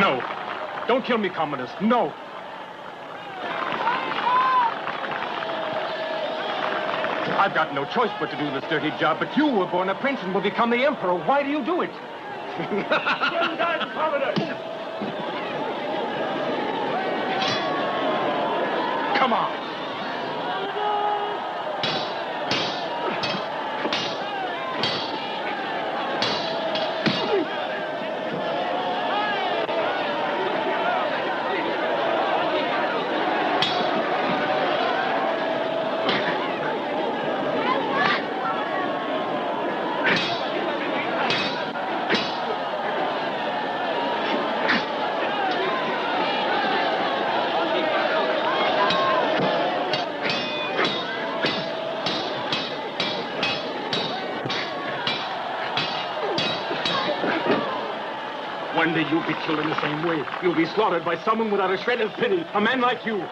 No. Don't kill me, Commodus. No. I've got no choice but to do this dirty job, but you were born a prince and will become the emperor. Why do you do it? Come on. One day you'll be killed in the same way. You'll be slaughtered by someone without a shred of pity. A man like you.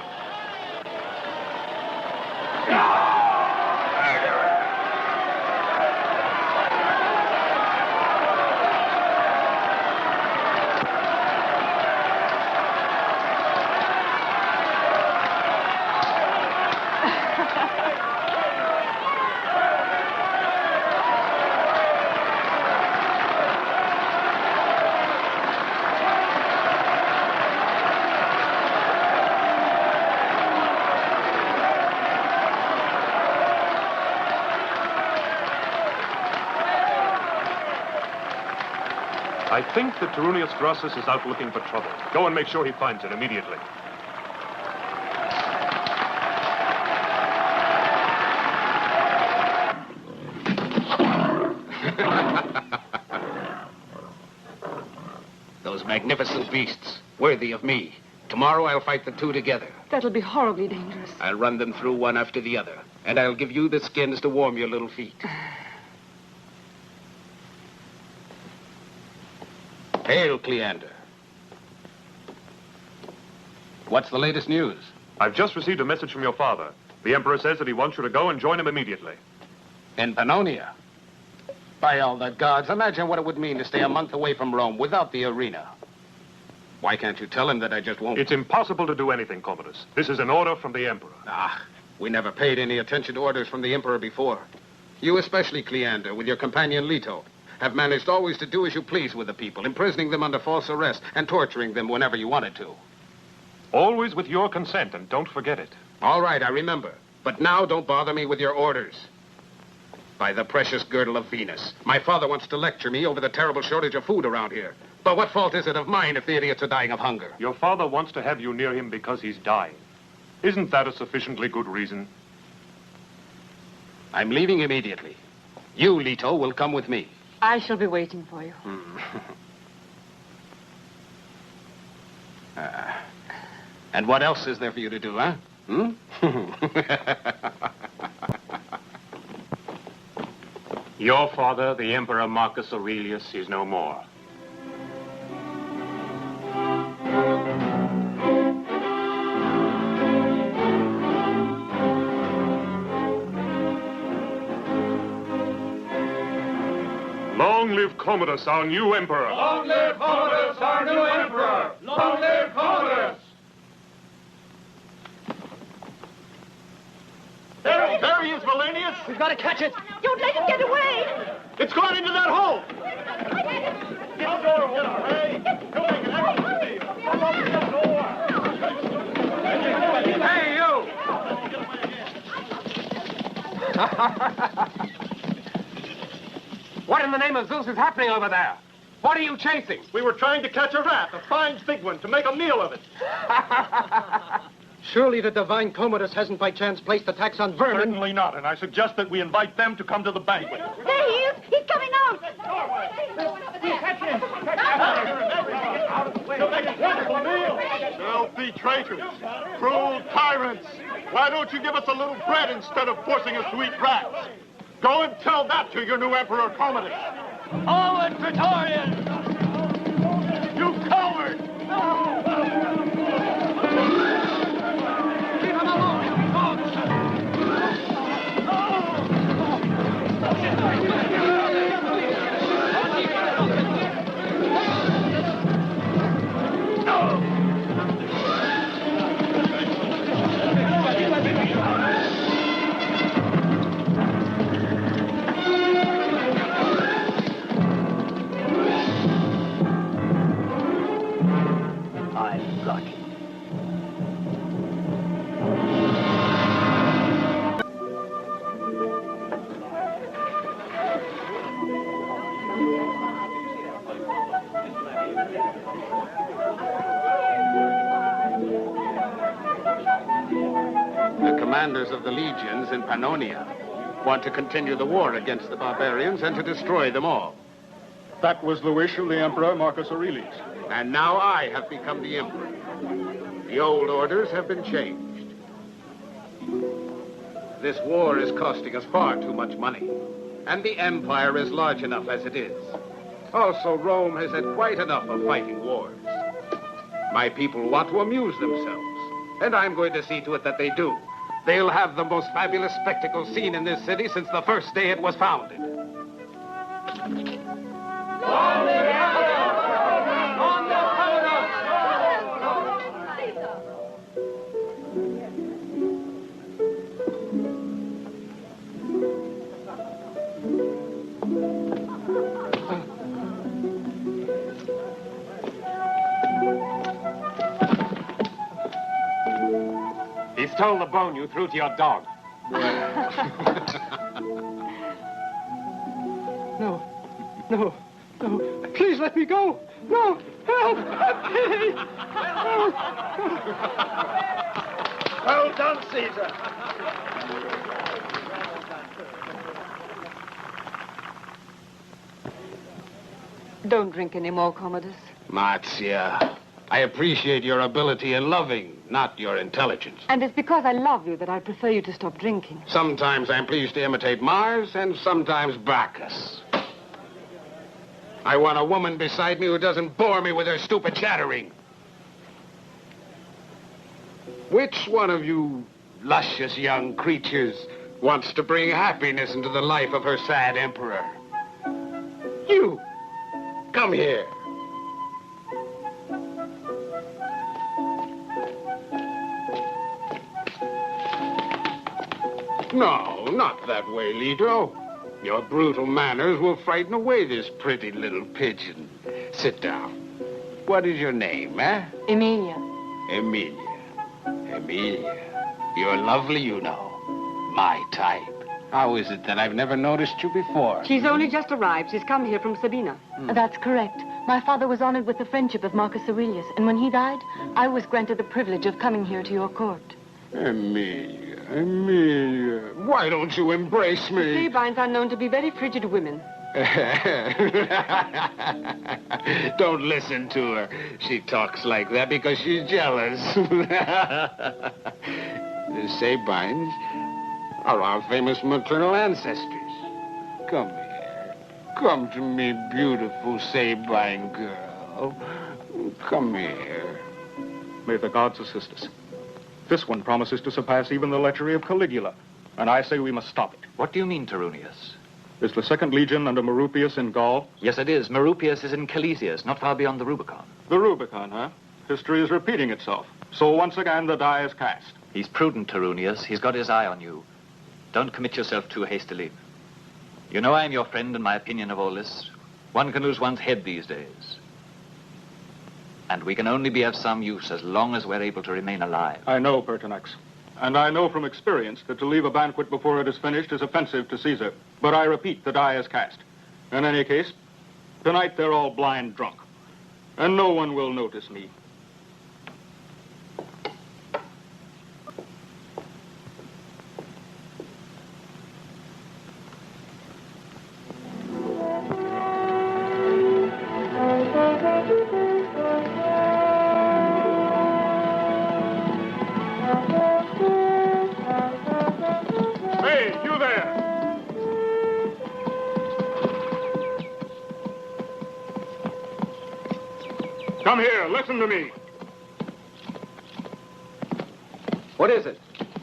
I think that Tyrrhenius Grossus is out looking for trouble. Go and make sure he finds it immediately. Those magnificent beasts, worthy of me. Tomorrow I'll fight the two together. That'll be horribly dangerous. I'll run them through one after the other, and I'll give you the skins to warm your little feet. Hail, Cleander. What's the latest news? I've just received a message from your father. The Emperor says that he wants you to go and join him immediately. In Pannonia? By all the gods, imagine what it would mean to stay a month away from Rome without the arena. Why can't you tell him that I just won't? It's impossible to do anything, Commodus. This is an order from the Emperor. Ah, we never paid any attention to orders from the Emperor before. You especially, Cleander, with your companion Leto, have managed always to do as you please with the people, imprisoning them under false arrest and torturing them whenever you wanted to. Always with your consent, and don't forget it. All right, I remember. But now don't bother me with your orders. By the precious girdle of Venus, my father wants to lecture me over the terrible shortage of food around here. But what fault is it of mine if the idiots are dying of hunger? Your father wants to have you near him because he's dying. Isn't that a sufficiently good reason? I'm leaving immediately. You, Leto, will come with me. I shall be waiting for you. And what else is there for you to do, huh? Your father, the Emperor Marcus Aurelius, is no more. Long live Commodus, our new emperor. Long live Commodus, our new emperor. Long live Commodus. There he is, Valenius. We've got to catch it. Don't let him get away! It's gone into that hole. Get the door open, Ray. Go make an effort to see. Open the door. Hey, you! What in the name of Zeus is happening over there? What are you chasing? We were trying to catch a rat, a fine big one, to make a meal of it. Surely the divine Commodus hasn't by chance placed a tax on vermin. Certainly not, and I suggest that we invite them to come to the banquet. There he is! He's coming out! Catch him! Out of the way. He'll make a wonderful meal. Filthy traitors, cruel tyrants. Why don't you give us a little bread instead of forcing us to eat rats? Go and tell that to your new Emperor Commodus. Forward, Praetorians! You coward! Leave him alone, you dogs! commanders of the legions in Pannonia want to continue the war against the barbarians and to destroy them all. That was the wish of the Emperor Marcus Aurelius. And now I have become the emperor. The old orders have been changed. This war is costing us far too much money. And the empire is large enough as it is. Also, Rome has had quite enough of fighting wars. My people want to amuse themselves, and I'm going to see to it that they do. They'll have the most fabulous spectacle seen in this city since the first day it was founded. He stole the bone you threw to your dog. No. No. No. Please let me go. No. Help. Please. Well done, Caesar. Don't drink any more, Commodus. Marcia, I appreciate your ability in loving, not your intelligence. And it's because I love you that I prefer you to stop drinking. Sometimes I'm pleased to imitate Mars, and sometimes Bacchus. I want a woman beside me who doesn't bore me with her stupid chattering. Which one of you luscious young creatures wants to bring happiness into the life of her sad emperor? You, come here. No, not that way, Leto. Your brutal manners will frighten away this pretty little pigeon. Sit down. What is your name, eh? Emilia. Emilia. Emilia. You're lovely, you know. My type. How is it that I've never noticed you before? She's only just arrived. She's come here from Sabina. That's correct. My father was honored with the friendship of Marcus Aurelius, and when he died, I was granted the privilege of coming here to your court. Emilia, Emilia, why don't you embrace me? Sabines are known to be very frigid women. Don't listen to her. She talks like that because she's jealous. The Sabines are our famous maternal ancestors. Come here. Come to me, beautiful Sabine girl. Come here. May the gods assist us. This one promises to surpass even the lechery of Caligula, and I say we must stop it. What do you mean, Tarunius? Is the Second Legion under Meropius in Gaul? Yes, it is. Meropius is in Calesius, not far beyond the Rubicon. The Rubicon, huh? History is repeating itself. So once again, the die is cast. He's prudent, Tarunius. He's got his eye on you. Don't commit yourself too hastily. You know I'm your friend, and my opinion of all this. One can lose one's head these days. And we can only be of some use as long as we're able to remain alive. I know, Pertinax. And I know from experience that to leave a banquet before it is finished is offensive to Caesar. But I repeat, the die is cast. In any case, tonight they're all blind drunk. And no one will notice me. Come here, listen to me. What is it?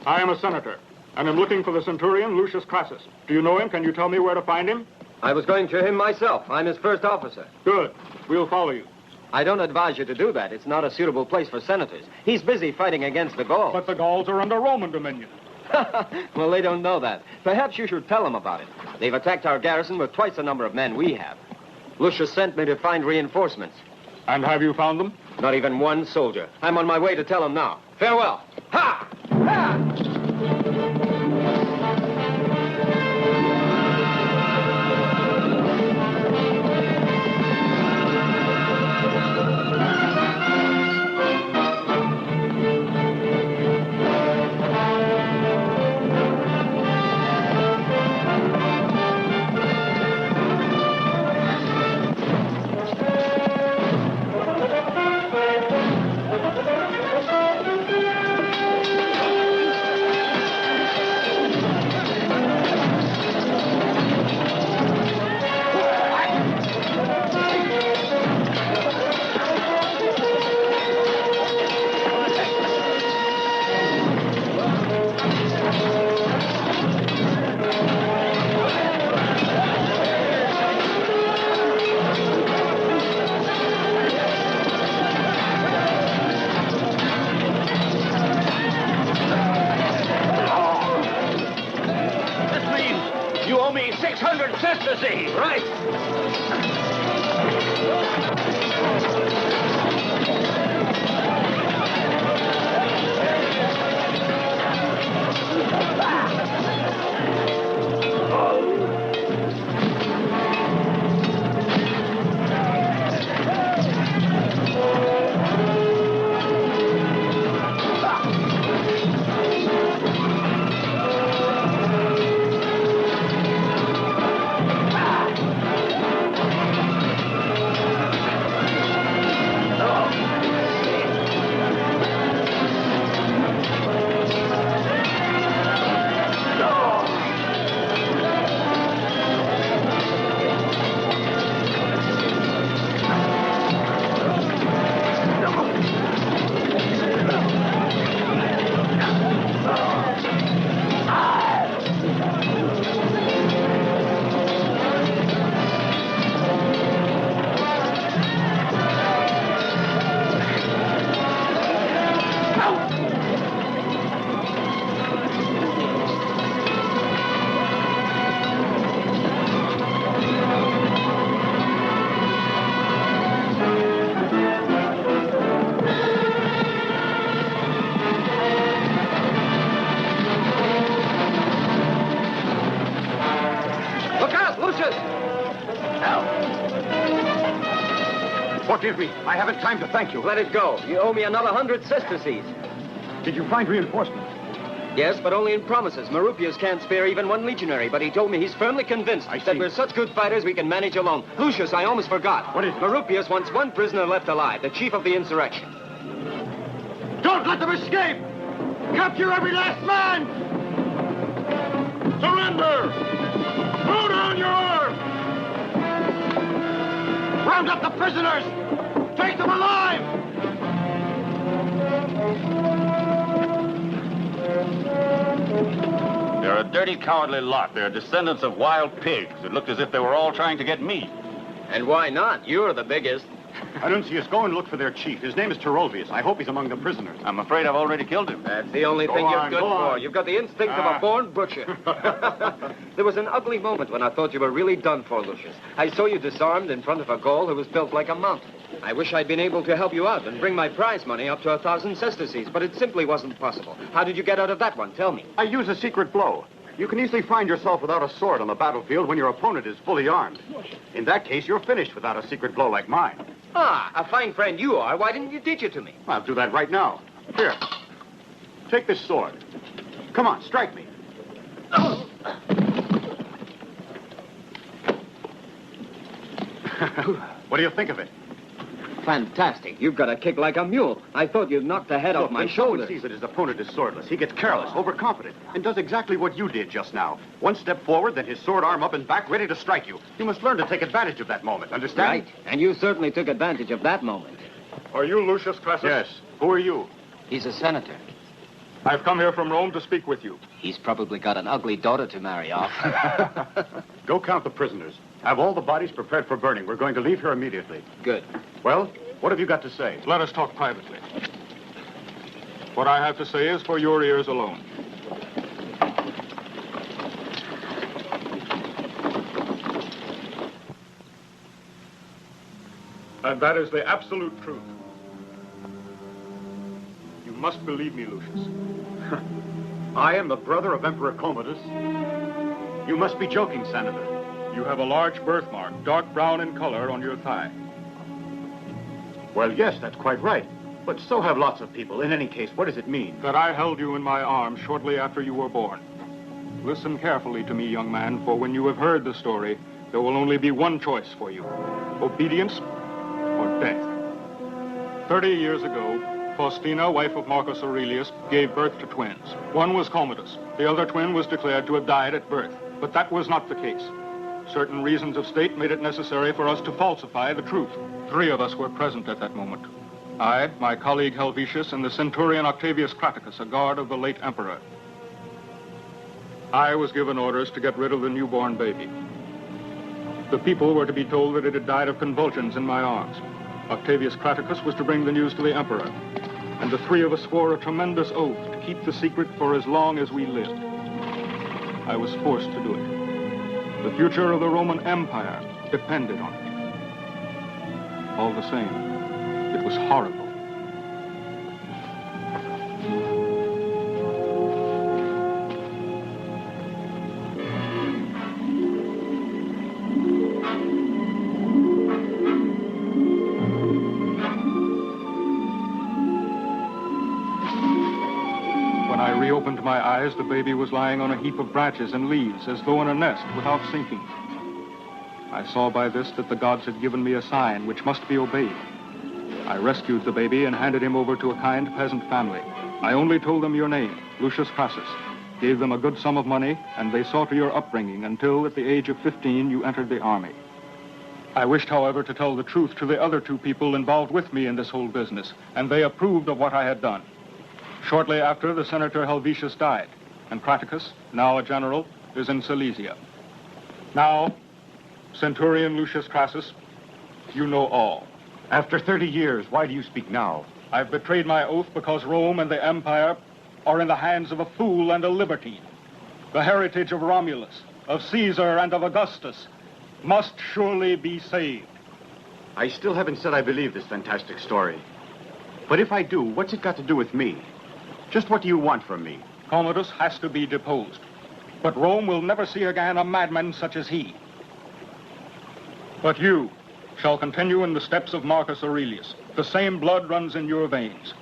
I am a senator, and am looking for the centurion Lucius Crassus. Do you know him? Can you tell me where to find him? I was going to him myself. I'm his first officer. Good. We'll follow you. I don't advise you to do that. It's not a suitable place for senators. He's busy fighting against the Gauls. But the Gauls are under Roman dominion. Well, they don't know that. Perhaps you should tell them about it. They've attacked our garrison with twice the number of men we have. Lucius sent me to find reinforcements. And have you found them? Not even one soldier. I'm on my way to tell them now. Farewell. Ha! Ha! way! Right! Look out, Lucius! Forgive me. I haven't time to thank you. Let it go. You owe me another 100 sesterces. Did you find reinforcements? Yes, but only in promises. Marupius can't spare even one legionary, but he told me he's firmly convinced I that see. we're such good fighters we can manage alone. Lucius, I almost forgot. What is it? Marupius wants one prisoner left alive, the chief of the insurrection. Don't let them escape! Capture every last man! Surrender! Throw down your arms! Round up the prisoners! Take them alive! They're a dirty, cowardly lot. They're descendants of wild pigs. It looked as if they were all trying to get meat. And why not? You're the biggest. Anuncius, go and look for their chief. His name is Terolvius. I hope he's among the prisoners. I'm afraid I've already killed him. That's the only thing on, you're good go for. on. You've got the instinct of a born butcher. There was an ugly moment when I thought you were really done for, Lucius. I saw you disarmed in front of a Gaul who was built like a mountain. I wish I'd been able to help you out and bring my prize money up to 1,000 sesterces, but it simply wasn't possible. How did you get out of that one? Tell me. I use a secret blow. You can easily find yourself without a sword on the battlefield when your opponent is fully armed. In that case, you're finished without a secret blow like mine. Ah, a fine friend you are. Why didn't you teach it to me? I'll do that right now. Here. Take this sword. Come on, strike me. What do you think of it? Fantastic. You've got a kick like a mule. I thought you'd knock the head off my when someone shoulder. sees that his opponent is swordless, he gets careless, overconfident, and does exactly what you did just now. One step forward, then his sword arm up and back, ready to strike you. You must learn to take advantage of that moment, understand? Right. And you certainly took advantage of that moment. Are you Lucius Crassus? Yes. Who are you? He's a senator. I've come here from Rome to speak with you. He's probably got an ugly daughter to marry off. Go count the prisoners. Have all the bodies prepared for burning. We're going to leave here immediately. Good. Well, what have you got to say? Let us talk privately. What I have to say is for your ears alone. And that is the absolute truth. You must believe me, Lucius. I am the brother of Emperor Commodus. You must be joking, Senator. You have a large birthmark, dark brown in color, on your thigh. Well, yes, that's quite right. But so have lots of people. In any case, what does it mean? That I held you in my arms shortly after you were born. Listen carefully to me, young man, for when you have heard the story, there will only be one choice for you. Obedience or death. 30 years ago, Faustina, wife of Marcus Aurelius, gave birth to twins. One was Commodus. The other twin was declared to have died at birth. But that was not the case. Certain reasons of state made it necessary for us to falsify the truth. 3 of us were present at that moment. I, my colleague Helvetius, and the centurion Octavius Craticus, a guard of the late emperor. I was given orders to get rid of the newborn baby. The people were to be told that it had died of convulsions in my arms. Octavius Craticus was to bring the news to the emperor. And the 3 of us swore a tremendous oath to keep the secret for as long as we lived. I was forced to do it. The future of the Roman Empire depended on it. All the same, it was horrible. When I reopened my eyes, the baby was lying on a heap of branches and leaves, as though in a nest, without sinking. I saw by this that the gods had given me a sign which must be obeyed. I rescued the baby and handed him over to a kind peasant family. I only told them your name, Lucius Crassus, gave them a good sum of money, and they saw to your upbringing until, at the age of 15, you entered the army. I wished, however, to tell the truth to the other 2 people involved with me in this whole business, and they approved of what I had done. Shortly after, the Senator Helvetius died, and Craticus, now a general, is in Silesia. Now, Centurion Lucius Crassus, you know all. After 30 years, why do you speak now? I've betrayed my oath because Rome and the Empire are in the hands of a fool and a libertine. The heritage of Romulus, of Caesar, and of Augustus must surely be saved. I still haven't said I believe this fantastic story. But if I do, what's it got to do with me? Just what do you want from me? Commodus has to be deposed. But Rome will never see again a madman such as he. But you shall continue in the steps of Marcus Aurelius. The same blood runs in your veins.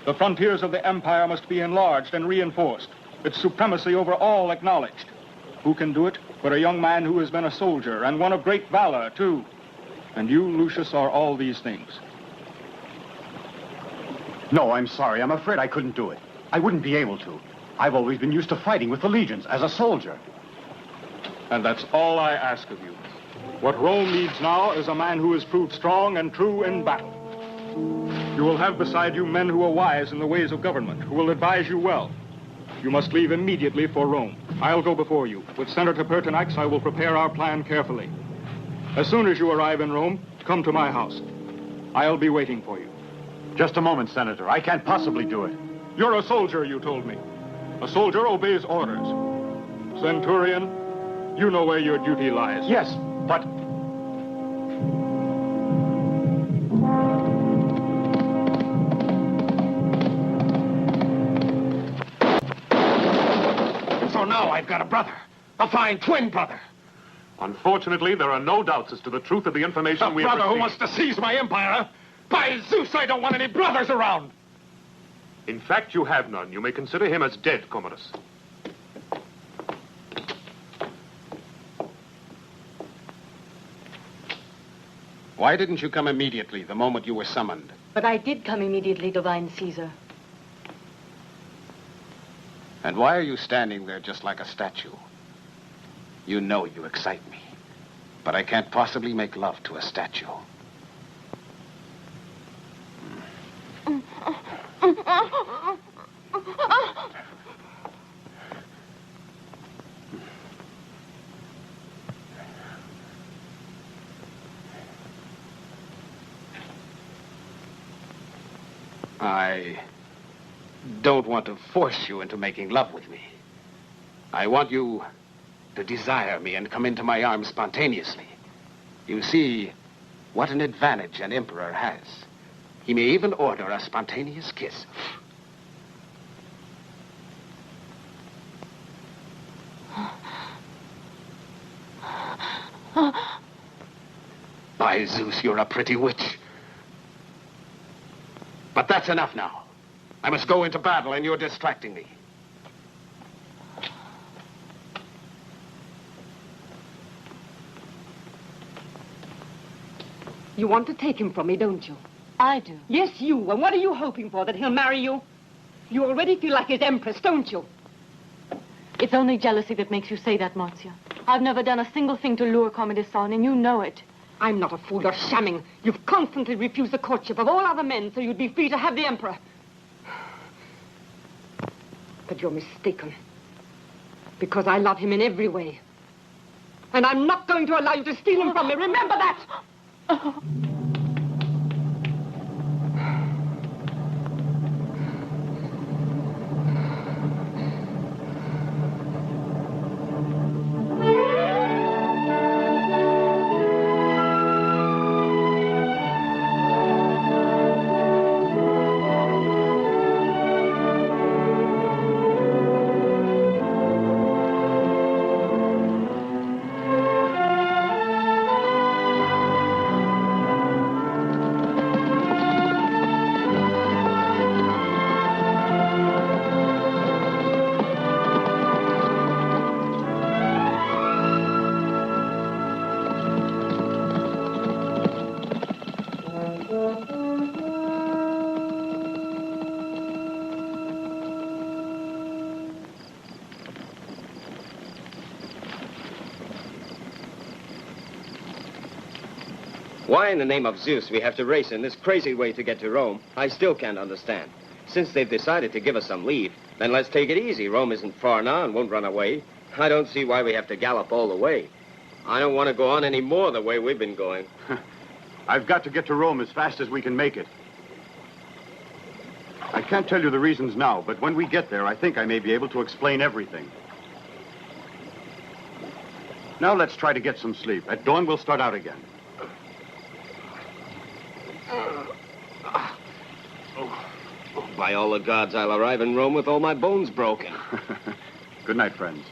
The frontiers of the empire must be enlarged and reinforced, its supremacy over all acknowledged. Who can do it but a young man who has been a soldier, and one of great valor, too? And you, Lucius, are all these things. No, I'm sorry. I'm afraid I couldn't do it. I wouldn't be able to. I've always been used to fighting with the legions as a soldier. And that's all I ask of you. What Rome needs now is a man who is proved strong and true in battle. You will have beside you men who are wise in the ways of government, who will advise you well. You must leave immediately for Rome. I'll go before you. With Senator Pertinax, I will prepare our plan carefully. As soon as you arrive in Rome, come to my house. I'll be waiting for you. Just a moment, Senator. I can't possibly do it. You're a soldier, you told me. A soldier obeys orders. Centurion, you know where your duty lies. Yes, but... And so now I've got a brother. A fine twin brother. Unfortunately, there are no doubts as to the truth of the information we have A brother who received. wants to seize my empire? By Zeus, I don't want any brothers around. In fact, you have none. You may consider him as dead, Commodus. Why didn't you come immediately, the moment you were summoned? But I did come immediately, divine Caesar. And why are you standing there just like a statue? You know you excite me. But I can't possibly make love to a statue. I don't want to force you into making love with me. I want you to desire me and come into my arms spontaneously. You see what an advantage an emperor has. He may even order a spontaneous kiss. By Zeus, you're a pretty witch. But that's enough now. I must go into battle, and you're distracting me. You want to take him from me, don't you? I do. Yes, you. And what are you hoping for? That he'll marry you? You already feel like his empress, don't you? It's only jealousy that makes you say that, Marcia. I've never done a single thing to lure Commodus on, and you know it. I'm not a fool. You're shamming. You've constantly refused the courtship of all other men so you'd be free to have the emperor. But you're mistaken. Because I love him in every way. And I'm not going to allow you to steal him from me. Remember that! Why in the name of Zeus we have to race in this crazy way to get to Rome, I still can't understand. Since they've decided to give us some leave, then let's take it easy. Rome isn't far now and won't run away. I don't see why we have to gallop all the way. I don't want to go on any more the way we've been going. I've got to get to Rome as fast as we can make it. I can't tell you the reasons now, but when we get there, I think I may be able to explain everything. Now let's try to get some sleep. At dawn, we'll start out again. By all the gods, I'll arrive in Rome with all my bones broken. Good night, friends.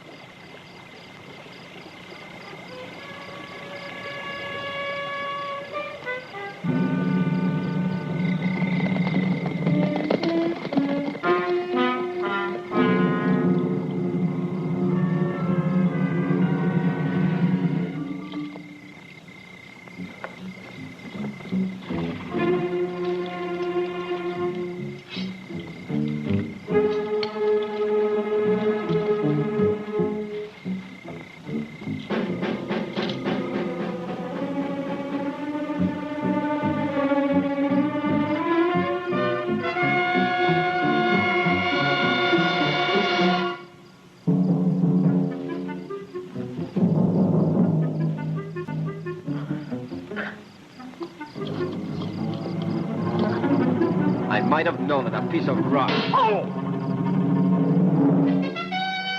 I might have known it, a piece of rock. Oh!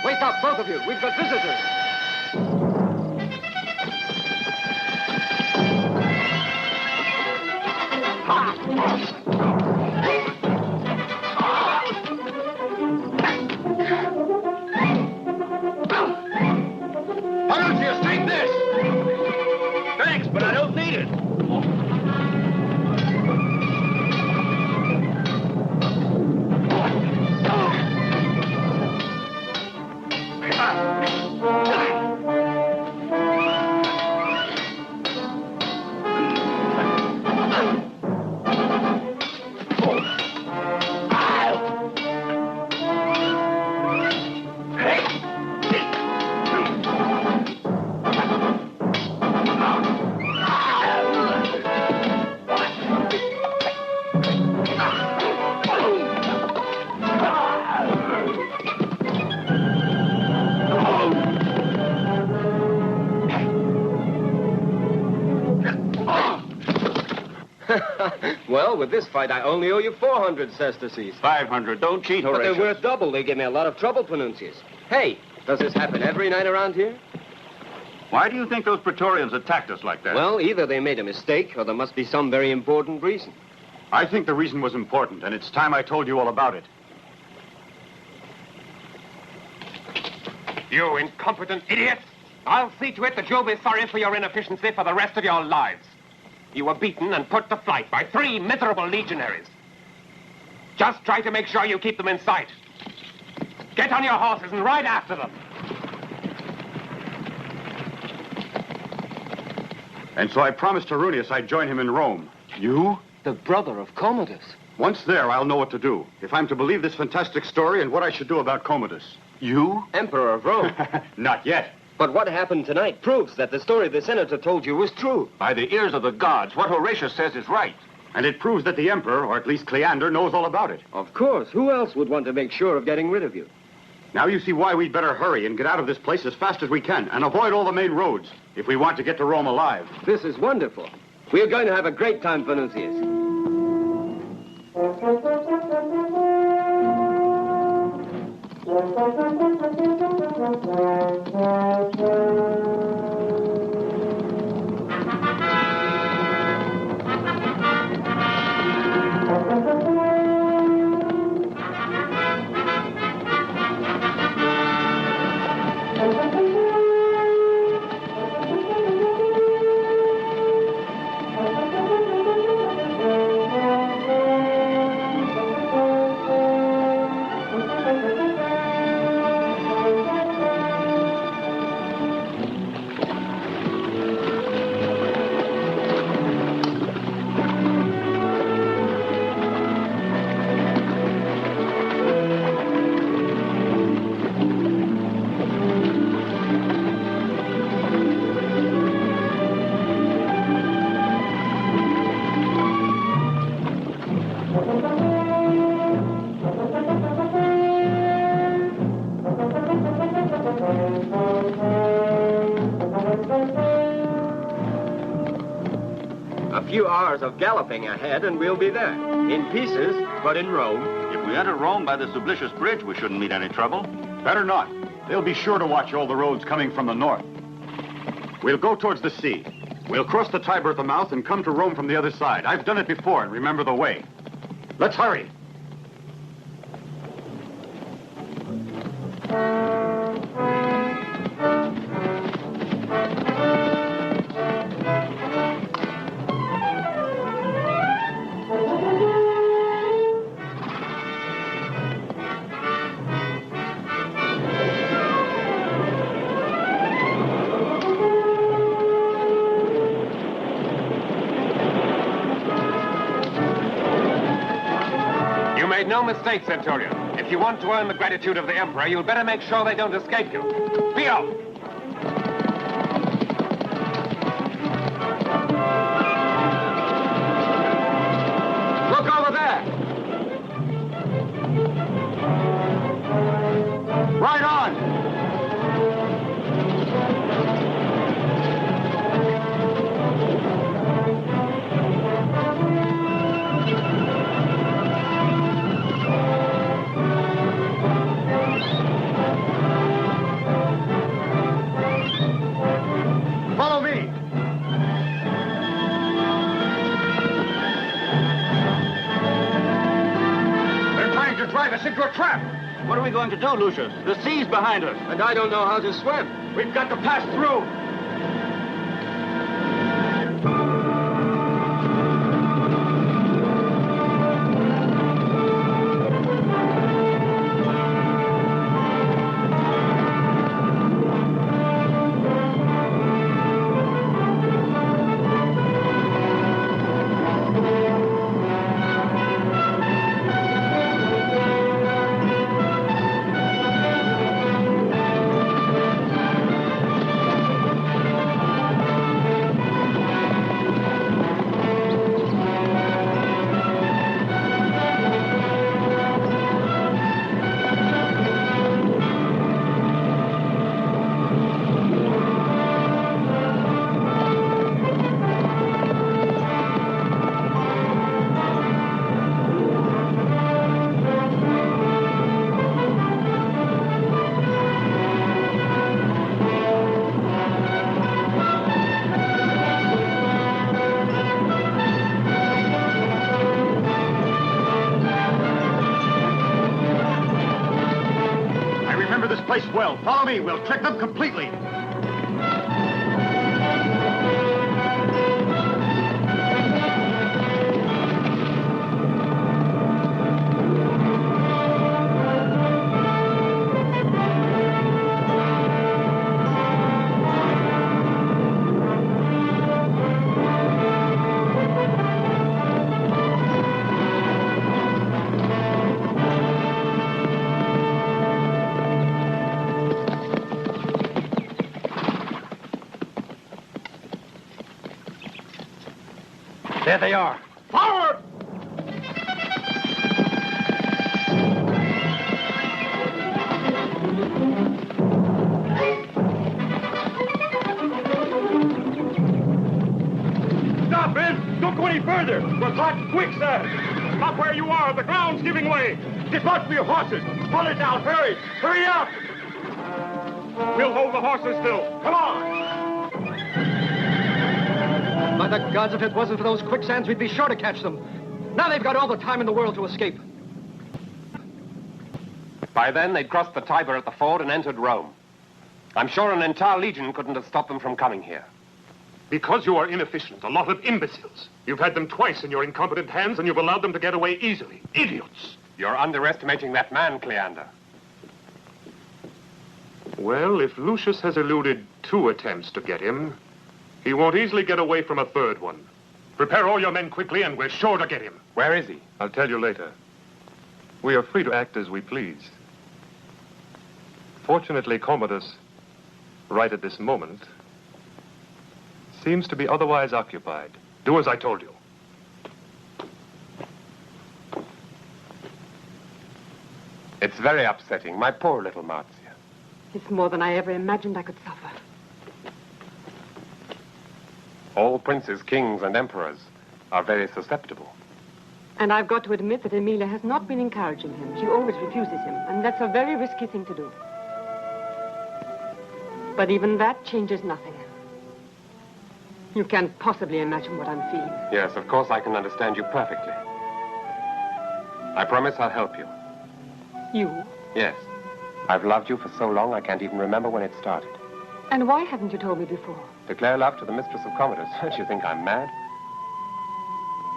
Wake up, both of you. We've got visitors. Panucius, take this! Thanks, but I don't need it. Well, with this fight, I only owe you 400 sesterces. 500. Don't cheat, But Horatius. they're worth double. They give me a lot of trouble, Panuncius. Hey, does this happen every night around here? Why do you think those Praetorians attacked us like that? Well, either they made a mistake, or there must be some very important reason. I think the reason was important, and it's time I told you all about it. You incompetent idiots! I'll see to it that you'll be sorry for your inefficiency for the rest of your lives. You were beaten and put to flight by 3 miserable legionaries. Just try to make sure you keep them in sight. Get on your horses and ride after them. And so I promised Arunius I'd join him in Rome. You? The brother of Commodus. Once there, I'll know what to do. If I'm to believe this fantastic story and what I should do about Commodus. You? Emperor of Rome. Not yet. But what happened tonight proves that the story the senator told you was true. By the ears of the gods, what Horatius says is right. And it proves that the emperor, or at least Cleander, knows all about it. Of course. Who else would want to make sure of getting rid of you? Now you see why we'd better hurry and get out of this place as fast as we can and avoid all the main roads if we want to get to Rome alive. This is wonderful. We're going to have a great time, Panuncius. few hours of galloping ahead, and we'll be there. In pieces, but in Rome. If we enter Rome by the Sublicious Bridge, we shouldn't meet any trouble. Better not. They'll be sure to watch all the roads coming from the north. We'll go towards the sea. We'll cross the Tiber at the mouth and come to Rome from the other side. I've done it before and remember the way. Let's hurry. No mistake, Centurion. If you want to earn the gratitude of the Emperor, you'll better make sure they don't escape you. Be off! Look over there! Right on! Drive us into a trap. What are we going to do, Lucius? The sea's behind us. And I don't know how to swim. We've got to pass through. Well, follow me. We'll trick them completely. There they are. Forward! Stop, Ben! Don't go any further! We're caught in quicksand! Stop where you are! The ground's giving way! Dispatch for your horses! Pull it down! Hurry! Hurry up! We'll hold the horses still. Come on! By the gods, if it wasn't for those quicksands, we'd be sure to catch them. Now they've got all the time in the world to escape. By then, they'd crossed the Tiber at the ford and entered Rome. I'm sure an entire legion couldn't have stopped them from coming here. Because you are inefficient, a lot of imbeciles. You've had them twice in your incompetent hands, and you've allowed them to get away easily. Idiots! You're underestimating that man, Cleander. Well, if Lucius has eluded 2 attempts to get him, he won't easily get away from a 3rd one. Prepare all your men quickly, and we're sure to get him. Where is he? I'll tell you later. We are free to act as we please. Fortunately, Commodus, right at this moment, seems to be otherwise occupied. Do as I told you. It's very upsetting. My poor little Marzia. It's more than I ever imagined I could suffer. All princes, kings, and emperors are very susceptible. And I've got to admit that Emilia has not been encouraging him. She always refuses him, and that's a very risky thing to do. But even that changes nothing. You can't possibly imagine what I'm feeling. Yes, of course I can understand you perfectly. I promise I'll help you. You? Yes. I've loved you for so long I can't even remember when it started. And why haven't you told me before? Declare love to the mistress of Commodus. Don't you think I'm mad?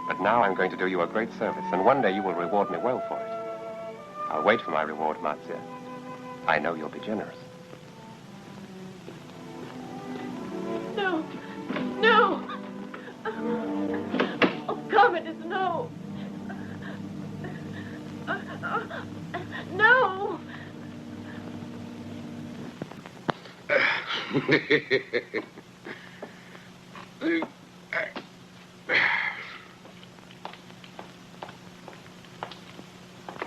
But now I'm going to do you a great service, and one day you will reward me well for it. I'll wait for my reward, Marzia. I know you'll be generous. No. No. Oh, Commodus, no. No.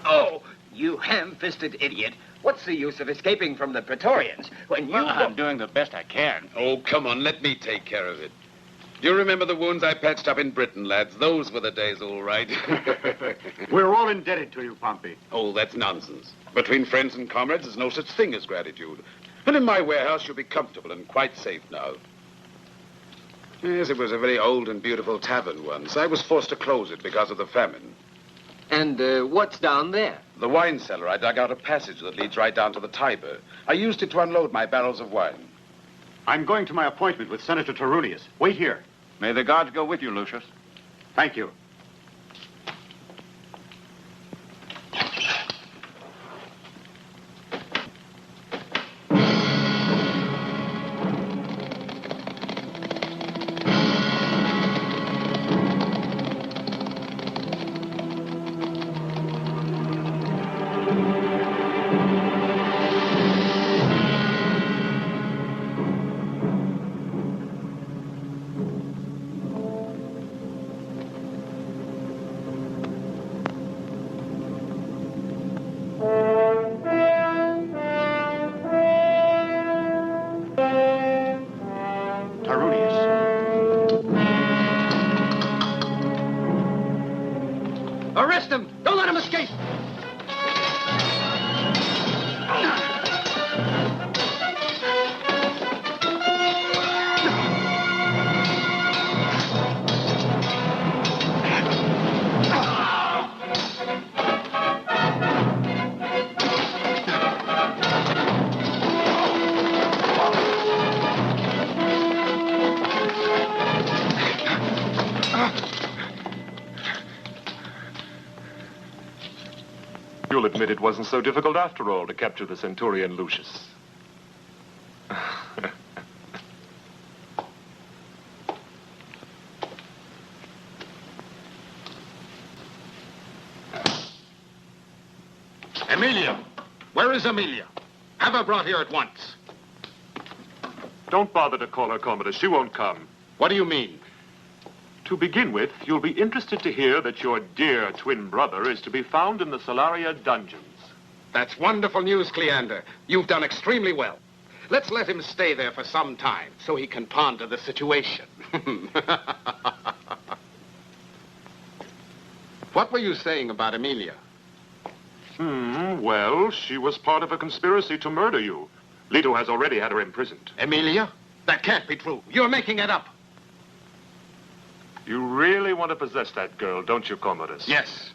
Oh, you ham-fisted idiot. What's the use of escaping from the Praetorians when you... Well, I'm doing the best I can. Oh, come on, let me take care of it. Do you remember the wounds I patched up in Britain, lads? Those were the days, all right. We're all indebted to you, Pompey. Oh, that's nonsense. Between friends and comrades, there's no such thing as gratitude. And in my warehouse, you'll be comfortable and quite safe now. Yes, it was a very old and beautiful tavern once. I was forced to close it because of the famine. And what's down there? The wine cellar. I dug out a passage that leads right down to the Tiber. I used it to unload my barrels of wine. I'm going to my appointment with Senator Tarunius. Wait here. May the gods go with you, Lucius. Thank you. Arrest him! Don't let him escape! You'll admit it wasn't so difficult after all to capture the Centurion Lucius. Emilia! Where is Emilia? Have her brought here at once. Don't bother to call her, Commodus. She won't come. What do you mean? To begin with, you'll be interested to hear that your dear twin brother is to be found in the Salaria dungeons. That's wonderful news, Cleander. You've done extremely well. Let's let him stay there for some time so he can ponder the situation. What were you saying about Emilia? Well, she was part of a conspiracy to murder you. Leto has already had her imprisoned. Emilia? That can't be true. You're making it up. You really want to possess that girl, don't you, Commodus? Yes.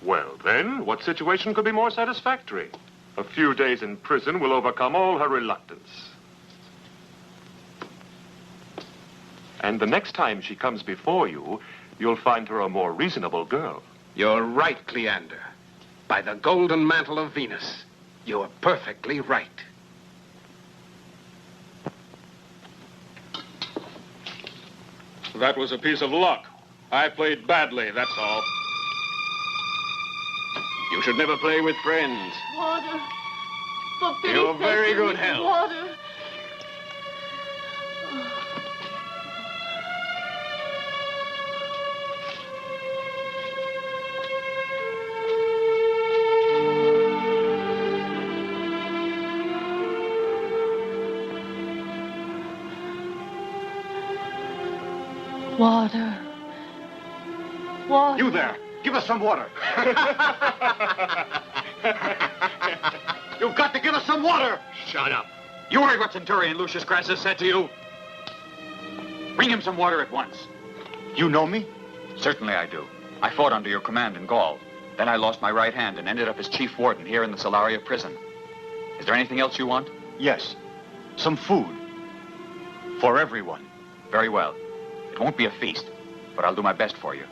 Well, then, what situation could be more satisfactory? A few days in prison will overcome all her reluctance. And the next time she comes before you, you'll find her a more reasonable girl. You're right, Cleander. By the golden mantle of Venus, you're perfectly right. That was a piece of luck. I played badly, that's all. You should never play with friends. Water. For pity's You're sake, very give good me help. Water. Water. Water. You there. Give us some water. You've got to give us some water. Shut up. You heard what Centurion Lucius Crassus said to you. Bring him some water at once. You know me? Certainly I do. I fought under your command in Gaul. Then I lost my right hand and ended up as chief warden here in the Salaria prison. Is there anything else you want? Yes. Some food. For everyone. Very well. It won't be a feast, but I'll do my best for you.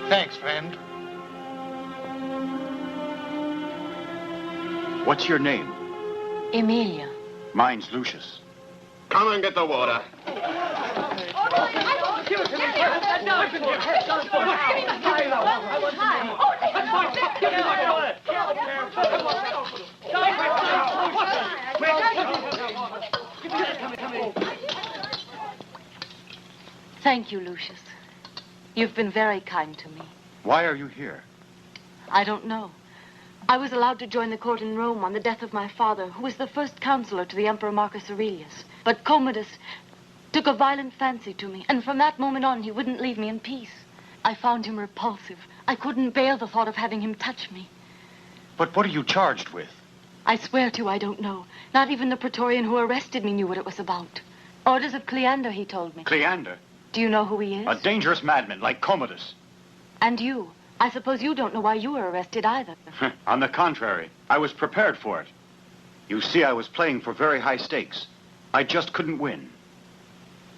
Thanks, friend. What's your name? Emilia. Mine's Lucius. Come and get the water. Thank you, Lucius. You've been very kind to me. Why are you here? I don't know. I was allowed to join the court in Rome on the death of my father, who was the first counselor to the Emperor Marcus Aurelius. But Commodus took a violent fancy to me, and from that moment on, he wouldn't leave me in peace. I found him repulsive. I couldn't bear the thought of having him touch me. But what are you charged with? I swear to you, I don't know. Not even the Praetorian who arrested me knew what it was about. Orders of Cleander, he told me. Cleander? Do you know who he is? A dangerous madman like Commodus. And you? I suppose you don't know why you were arrested either. On the contrary, I was prepared for it. You see, I was playing for very high stakes. I just couldn't win.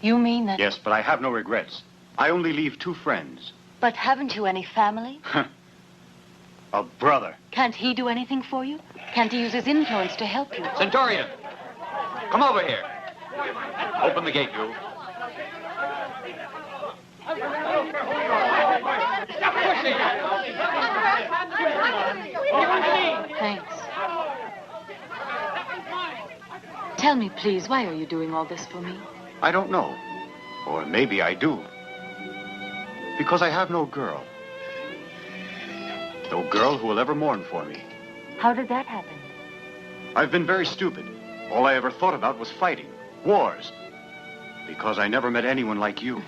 You mean that... Yes, but I have no regrets. I only leave 2 friends. But haven't you any family? A brother. Can't he do anything for you? Can't he use his influence to help you? Centurion! Come over here. Open the gate, you. Thanks. Tell me, please, why are you doing all this for me? I don't know. Or maybe I do. Because I have no girl. No girl who will ever mourn for me. How did that happen? I've been very stupid. All I ever thought about was fighting. Wars. Because I never met anyone like you.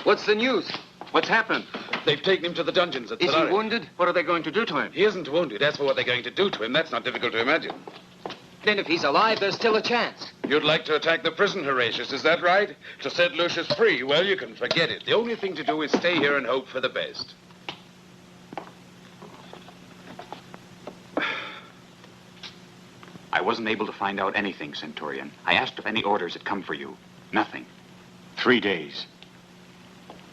What's the news? What's happened? They've taken him to the dungeons at Is he Salaria. wounded? What are they going to do to him? He isn't wounded. As for what they're going to do to him, that's not difficult to imagine. Then if he's alive, there's still a chance. You'd like to attack the prison, Horatius, is that right? To set Lucius free? Well, you can forget it. The only thing to do is stay here and hope for the best. I wasn't able to find out anything, Centurion. I asked if any orders had come for you. Nothing. 3 days.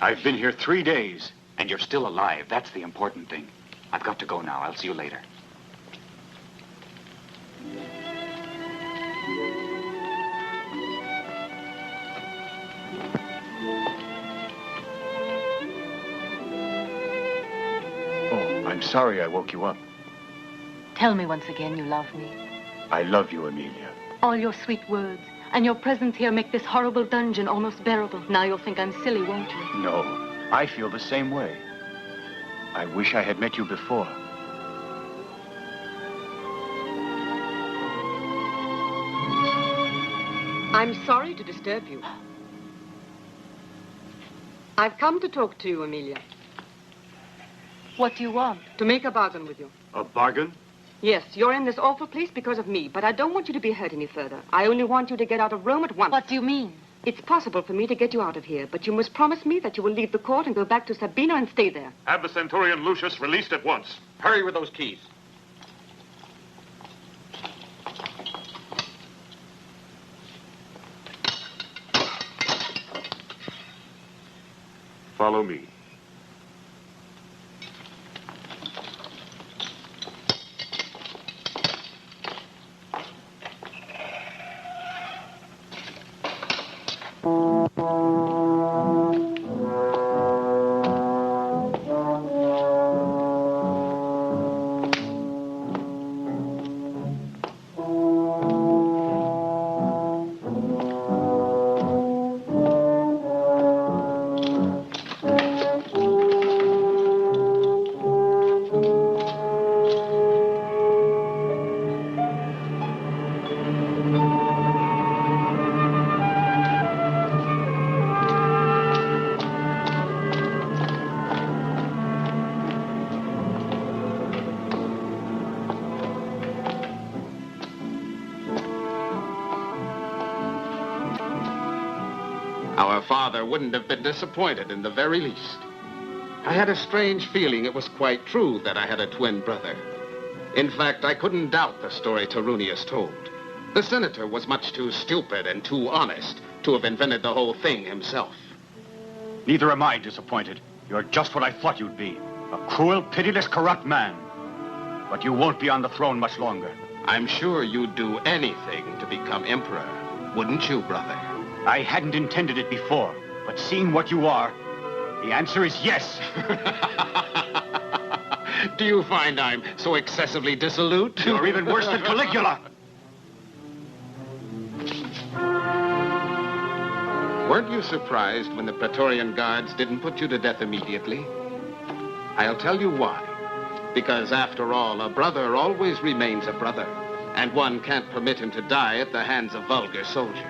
I've been here 3 days. And you're still alive. That's the important thing. I've got to go now. I'll see you later. Oh, I'm sorry I woke you up. Tell me once again you love me. I love you, Emilia. All your sweet words and your presence here make this horrible dungeon almost bearable. Now you'll think I'm silly, won't you? No, I feel the same way. I wish I had met you before. I'm sorry to disturb you. I've come to talk to you, Amelia. What do you want? To make a bargain with you. A bargain? Yes, you're in this awful place because of me, but I don't want you to be hurt any further. I only want you to get out of Rome at once. What do you mean? It's possible for me to get you out of here, but you must promise me that you will leave the court and go back to Sabina and stay there. Have the Centurion Lucius released at once. Hurry with those keys. Follow me. Our father wouldn't have been disappointed in the very least. I had a strange feeling it was quite true that I had a twin brother. In fact, I couldn't doubt the story Tarunius told. The senator was much too stupid and too honest to have invented the whole thing himself. Neither am I disappointed. You're just what I thought you'd be. A cruel, pitiless, corrupt man. But you won't be on the throne much longer. I'm sure you'd do anything to become emperor, wouldn't you, brother? I hadn't intended it before, but seeing what you are, the answer is yes. Do you find I'm so excessively dissolute? You're even worse than Caligula. Weren't you surprised when the Praetorian Guards didn't put you to death immediately? I'll tell you why. Because, after all, a brother always remains a brother, and one can't permit him to die at the hands of vulgar soldiers.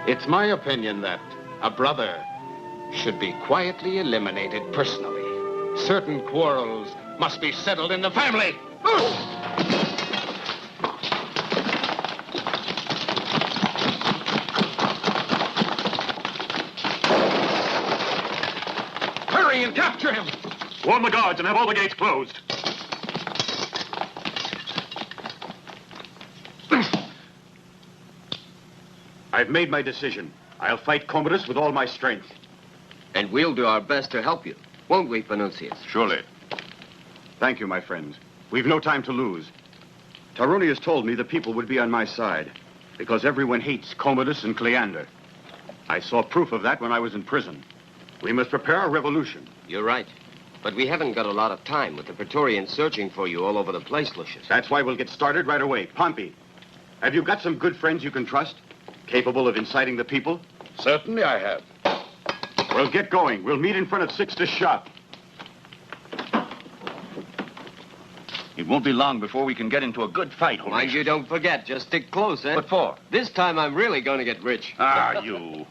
It's my opinion that a brother should be quietly eliminated personally. Certain quarrels must be settled in the family. Hurry and capture him! Warn the guards and have all the gates closed. I've made my decision. I'll fight Commodus with all my strength. And we'll do our best to help you, won't we, Panucius? Surely. Thank you, my friends. We've no time to lose. Tarunius told me the people would be on my side, because everyone hates Commodus and Cleander. I saw proof of that when I was in prison. We must prepare a revolution. You're right. But we haven't got a lot of time with the Praetorians searching for you all over the place, Lucius. That's why we'll get started right away. Pompey, have you got some good friends you can trust? Capable of inciting the people? Certainly I have. Well, get going. We'll meet in front of Sixtus' shop. It won't be long before we can get into a good fight, Horatius. Mind you, don't forget, just stick close, eh? What for? This time I'm really going to get rich. Ah, you.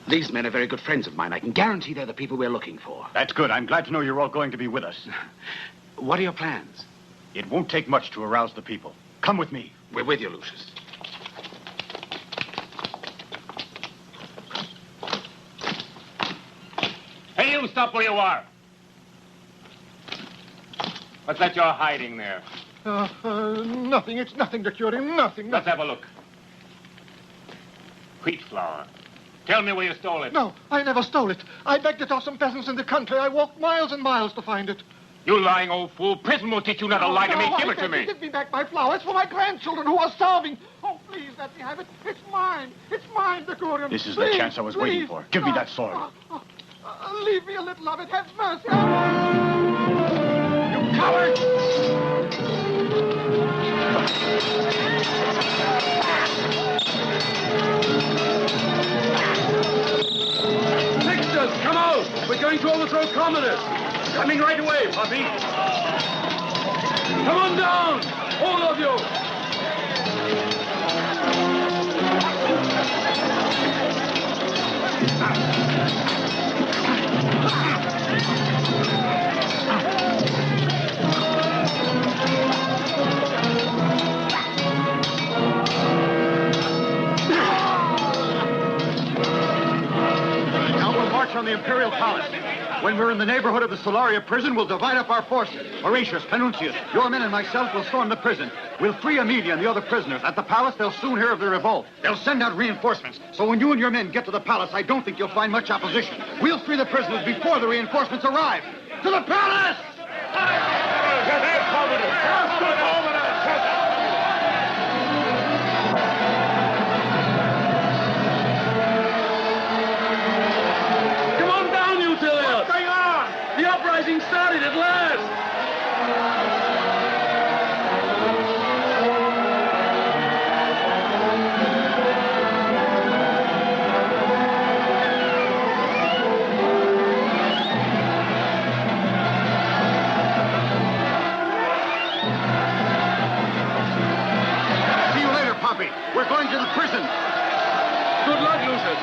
These men are very good friends of mine. I can guarantee they're the people we're looking for. That's good. I'm glad to know you're all going to be with us. What are your plans? It won't take much to arouse the people. Come with me. We're with you, Lucius. Hey, you stop where you are. What's that you're hiding there? Nothing. It's nothing to cure him. Nothing. Let's have a look. Wheat flour. Tell me where you stole it. No, I never stole it. I begged it off some peasants in the country. I walked miles and miles to find it. You lying old fool. Prison will teach you not to lie to me. Give it to me. Give me back my flour. It's for my grandchildren who are starving. Oh, please, let me have it. It's mine. It's mine, Decorium. This is the chance I was waiting for. Give me that sword. Leave me a little of it. Have mercy. You coward! Sixtus, come out! We're going to overthrow Commodus. Coming right away, Pompey. Come on down, all of you. Now we'll march on the Imperial Palace. When we're in the neighborhood of the Solaria prison, we'll divide up our forces. Horatius, Panucius, your men and myself will storm the prison. We'll free Amelia and the other prisoners. At the palace, they'll soon hear of the revolt. They'll send out reinforcements. So when you and your men get to the palace, I don't think you'll find much opposition. We'll free the prisoners before the reinforcements arrive. To the palace! Come on down, you Utilius. What's going on? The uprising started at last. See you later, Pompey. We're going to the prison. Good luck, Lucius.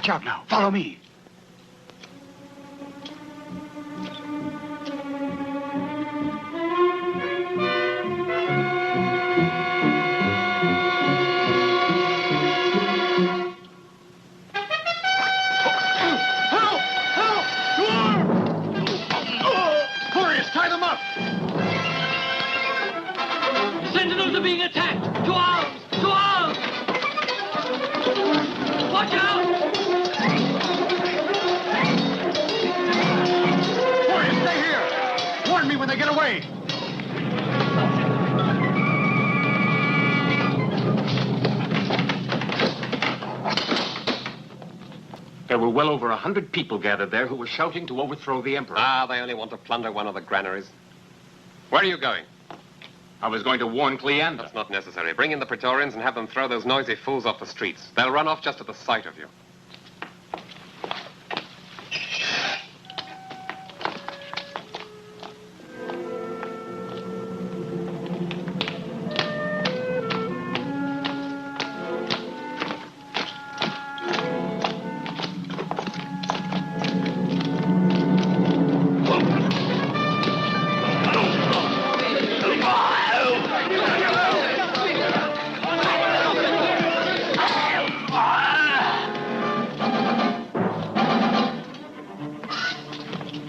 Watch out now. Follow me. Tie them up! Sentinels are being attacked! To arms! To arms! Watch out! Warriors, stay here! Warn me when they get away! There were well over 100 people gathered there who were shouting to overthrow the Emperor. Ah, they only want to plunder one of the granaries. Where are you going? I was going to warn Cleander. That's not necessary. Bring in the Praetorians and have them throw those noisy fools off the streets. They'll run off just at the sight of you.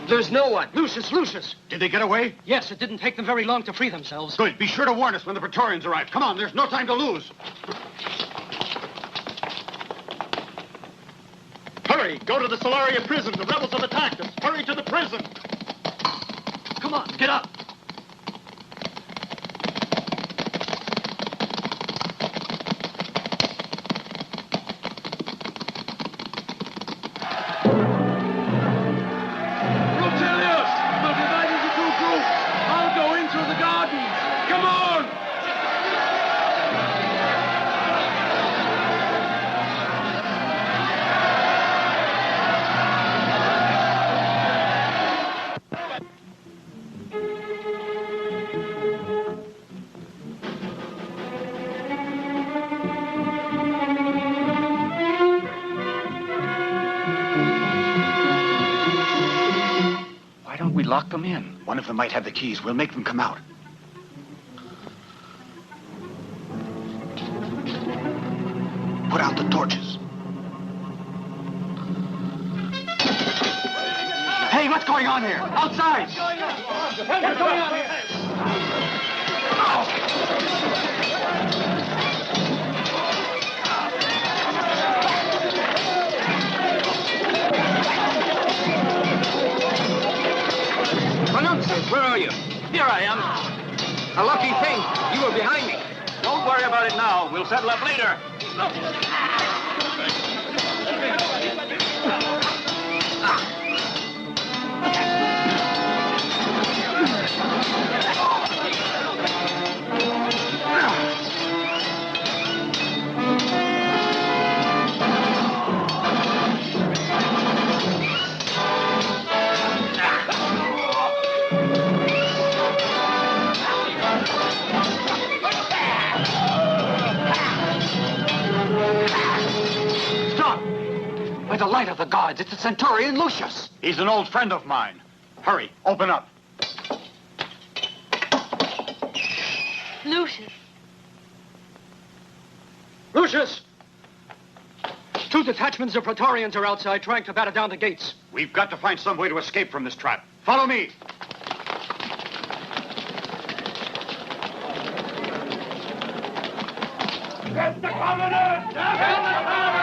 There's no one. Lucius! Did they get away? Yes, it didn't take them very long to free themselves. Good. Be sure to warn us when the Praetorians arrive. Come on, there's no time to lose. Hurry! Go to the Solaria prison. The rebels have attacked us. Hurry to the prison. Come on, get up. We lock them in. One of them might have the keys. We'll make them come out. Put out the torches. Hey, what's going on here? Outside! What's going on here? Where are you? Here I am. A lucky thing. You were behind me. Don't worry about it now. We'll settle up later. By the light of the gods, it's the Centurion Lucius. He's an old friend of mine. Hurry, open up. Lucius. Lucius! 2 detachments of Praetorians are outside trying to batter down the gates. We've got to find some way to escape from this trap. Follow me. Get the commandant! Get the commandant!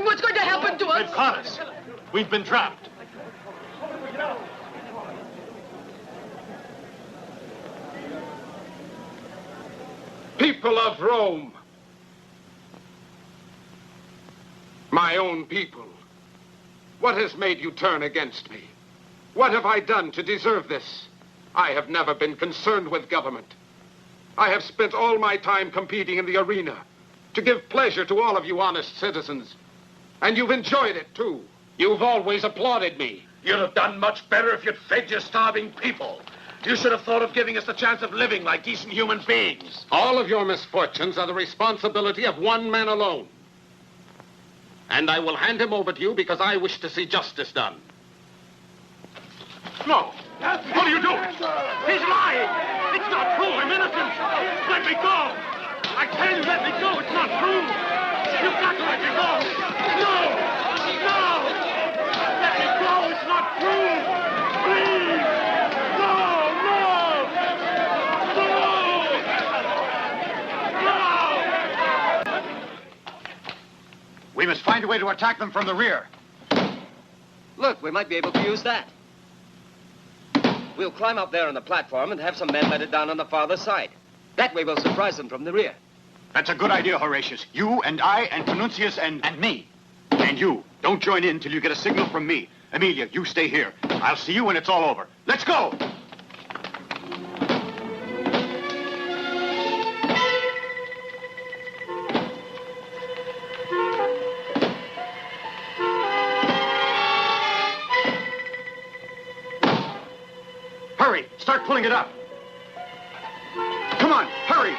What's going to happen to us? They've caught us. We've been trapped. People of Rome. My own people. What has made you turn against me? What have I done to deserve this? I have never been concerned with government. I have spent all my time competing in the arena to give pleasure to all of you honest citizens. And you've enjoyed it, too. You've always applauded me. You'd have done much better if you'd fed your starving people. You should have thought of giving us the chance of living like decent human beings. All of your misfortunes are the responsibility of one man alone. And I will hand him over to you because I wish to see justice done. No. What are you doing? He's lying. It's not true. I'm innocent. Let me go. I tell you, let me go. It's not true. You've got to let me go. No. No. Let me go. It's not true. Please. No. No. No. No. We must find a way to attack them from the rear. Look, we might be able to use that. We'll climb up there on the platform and have some men let it down on the farther side. That way we'll surprise them from the rear. That's a good idea, Horatius. You and I and Panuncius and me. And you. Don't join in till you get a signal from me. Amelia, you stay here. I'll see you when it's all over. Let's go! Hurry! Start pulling it up! Come on, hurry!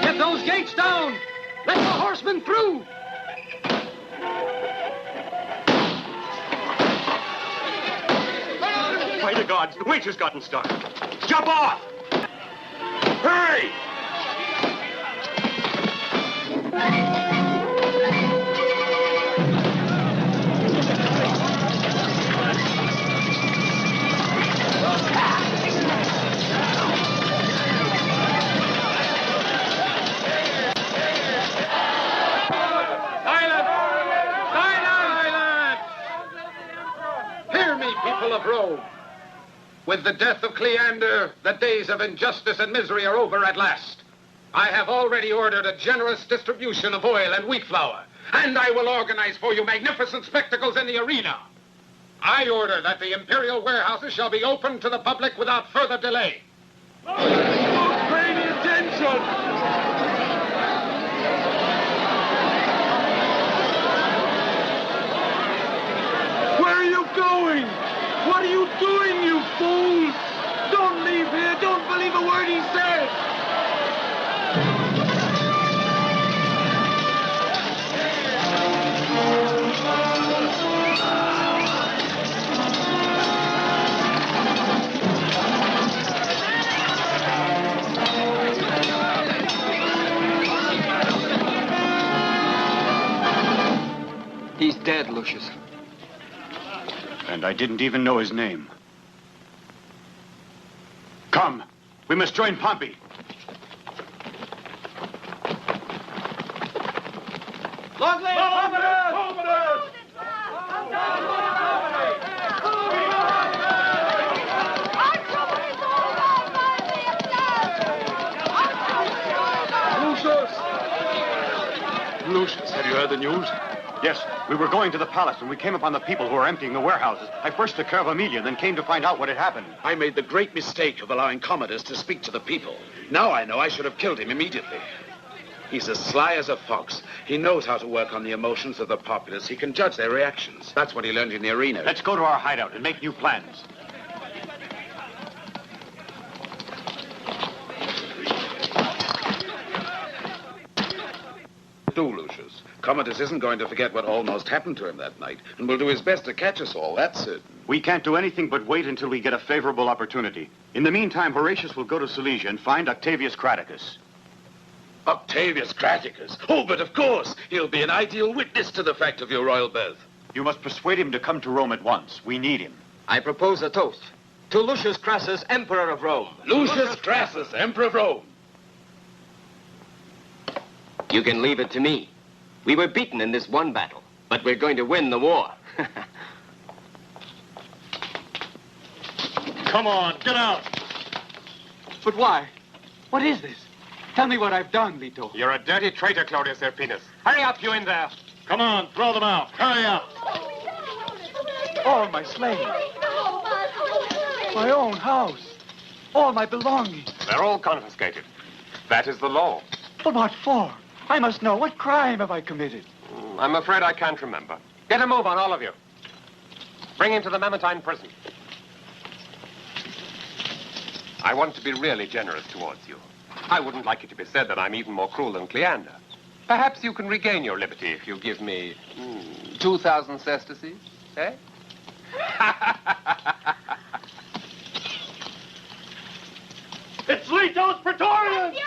Get those gates down! Let the horsemen through! By the gods, the witch has gotten stuck. Jump off! Hurry! Hear me, people of Rome. With the death of Cleander, the days of injustice and misery are over at last. I have already ordered a generous distribution of oil and wheat flour, and I will organize for you magnificent spectacles in the arena. I order that the imperial warehouses shall be opened to the public without further delay. Pay attention! Where are you going? What are you doing, you fools? Don't leave here. Don't believe a word he says. He's dead, Lucius. And I didn't even know his name. Come, we must join Pompey. Longley! Commodus! Lucius, have you heard the news? Yes, we were going to the palace when we came upon the people who were emptying the warehouses. I first took care of Amelia, then came to find out what had happened. I made the great mistake of allowing Commodus to speak to the people. Now I know I should have killed him immediately. He's as sly as a fox. He knows how to work on the emotions of the populace. He can judge their reactions. That's what he learned in the arena. Let's go to our hideout and make new plans. Do, Lucius. Commodus isn't going to forget what almost happened to him that night, and will do his best to catch us all, that's certain. We can't do anything but wait until we get a favorable opportunity. In the meantime, Horatius will go to Silesia and find Octavius Craticus. Octavius Craticus? Oh, but of course. He'll be an ideal witness to the fact of your royal birth. You must persuade him to come to Rome at once. We need him. I propose a toast. To Lucius Crassus, Emperor of Rome. Lucius Crassus, Emperor of Rome. You can leave it to me. We were beaten in this one battle, but we're going to win the war. Come on, get out. But why? What is this? Tell me what I've done, Leto. You're a dirty traitor, Claudius Urpinus. Hurry up, you in there. Come on, throw them out. Hurry up. All my slaves. My own house. All my belongings. They're all confiscated. That is the law. But what for? I must know. What crime have I committed? I'm afraid I can't remember. Get a move on, all of you. Bring him to the Mamertine prison. I want to be really generous towards you. I wouldn't like it to be said that I'm even more cruel than Cleander. Perhaps you can regain your liberty if you give me 2,000 sesterces, eh? It's Leto's Praetorians!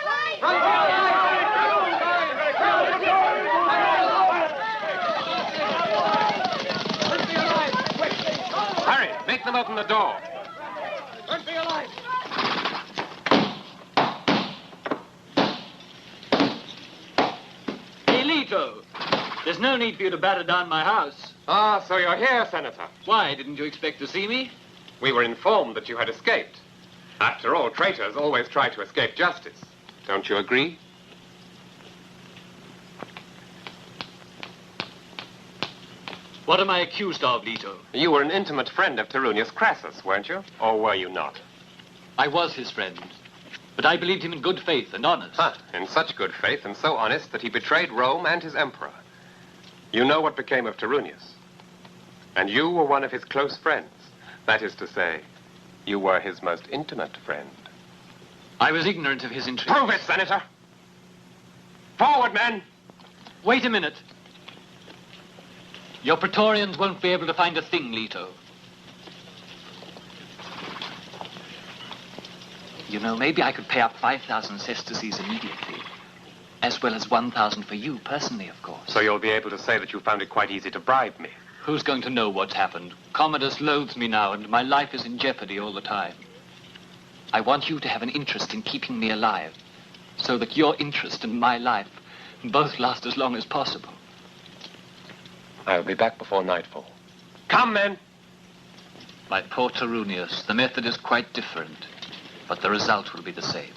Hurry, make them open the door. Don't be alive! Hey, Leto, there's no need for you to batter down my house. Ah, so you're here, Senator. Why, didn't you expect to see me? We were informed that you had escaped. After all, traitors always try to escape justice. Don't you agree? What am I accused of, Leto? You were an intimate friend of Tyrrhenius Crassus, weren't you? Or were you not? I was his friend, but I believed him in good faith and honest. In such good faith and so honest that he betrayed Rome and his emperor. You know what became of Tyrrhenius. And you were one of his close friends. That is to say, you were his most intimate friend. I was ignorant of his intrigue. Prove it, Senator! Forward, men! Wait a minute. Your Praetorians won't be able to find a thing, Leto. You know, maybe I could pay up 5,000 sesterces immediately. As well as 1,000 for you, personally, of course. So you'll be able to say that you found it quite easy to bribe me. Who's going to know what's happened? Commodus loathes me now, and my life is in jeopardy all the time. I want you to have an interest in keeping me alive, so that your interest and my life both last as long as possible. I'll be back before nightfall. Come, men! My poor Tyrrhenius, the method is quite different, but the result will be the same.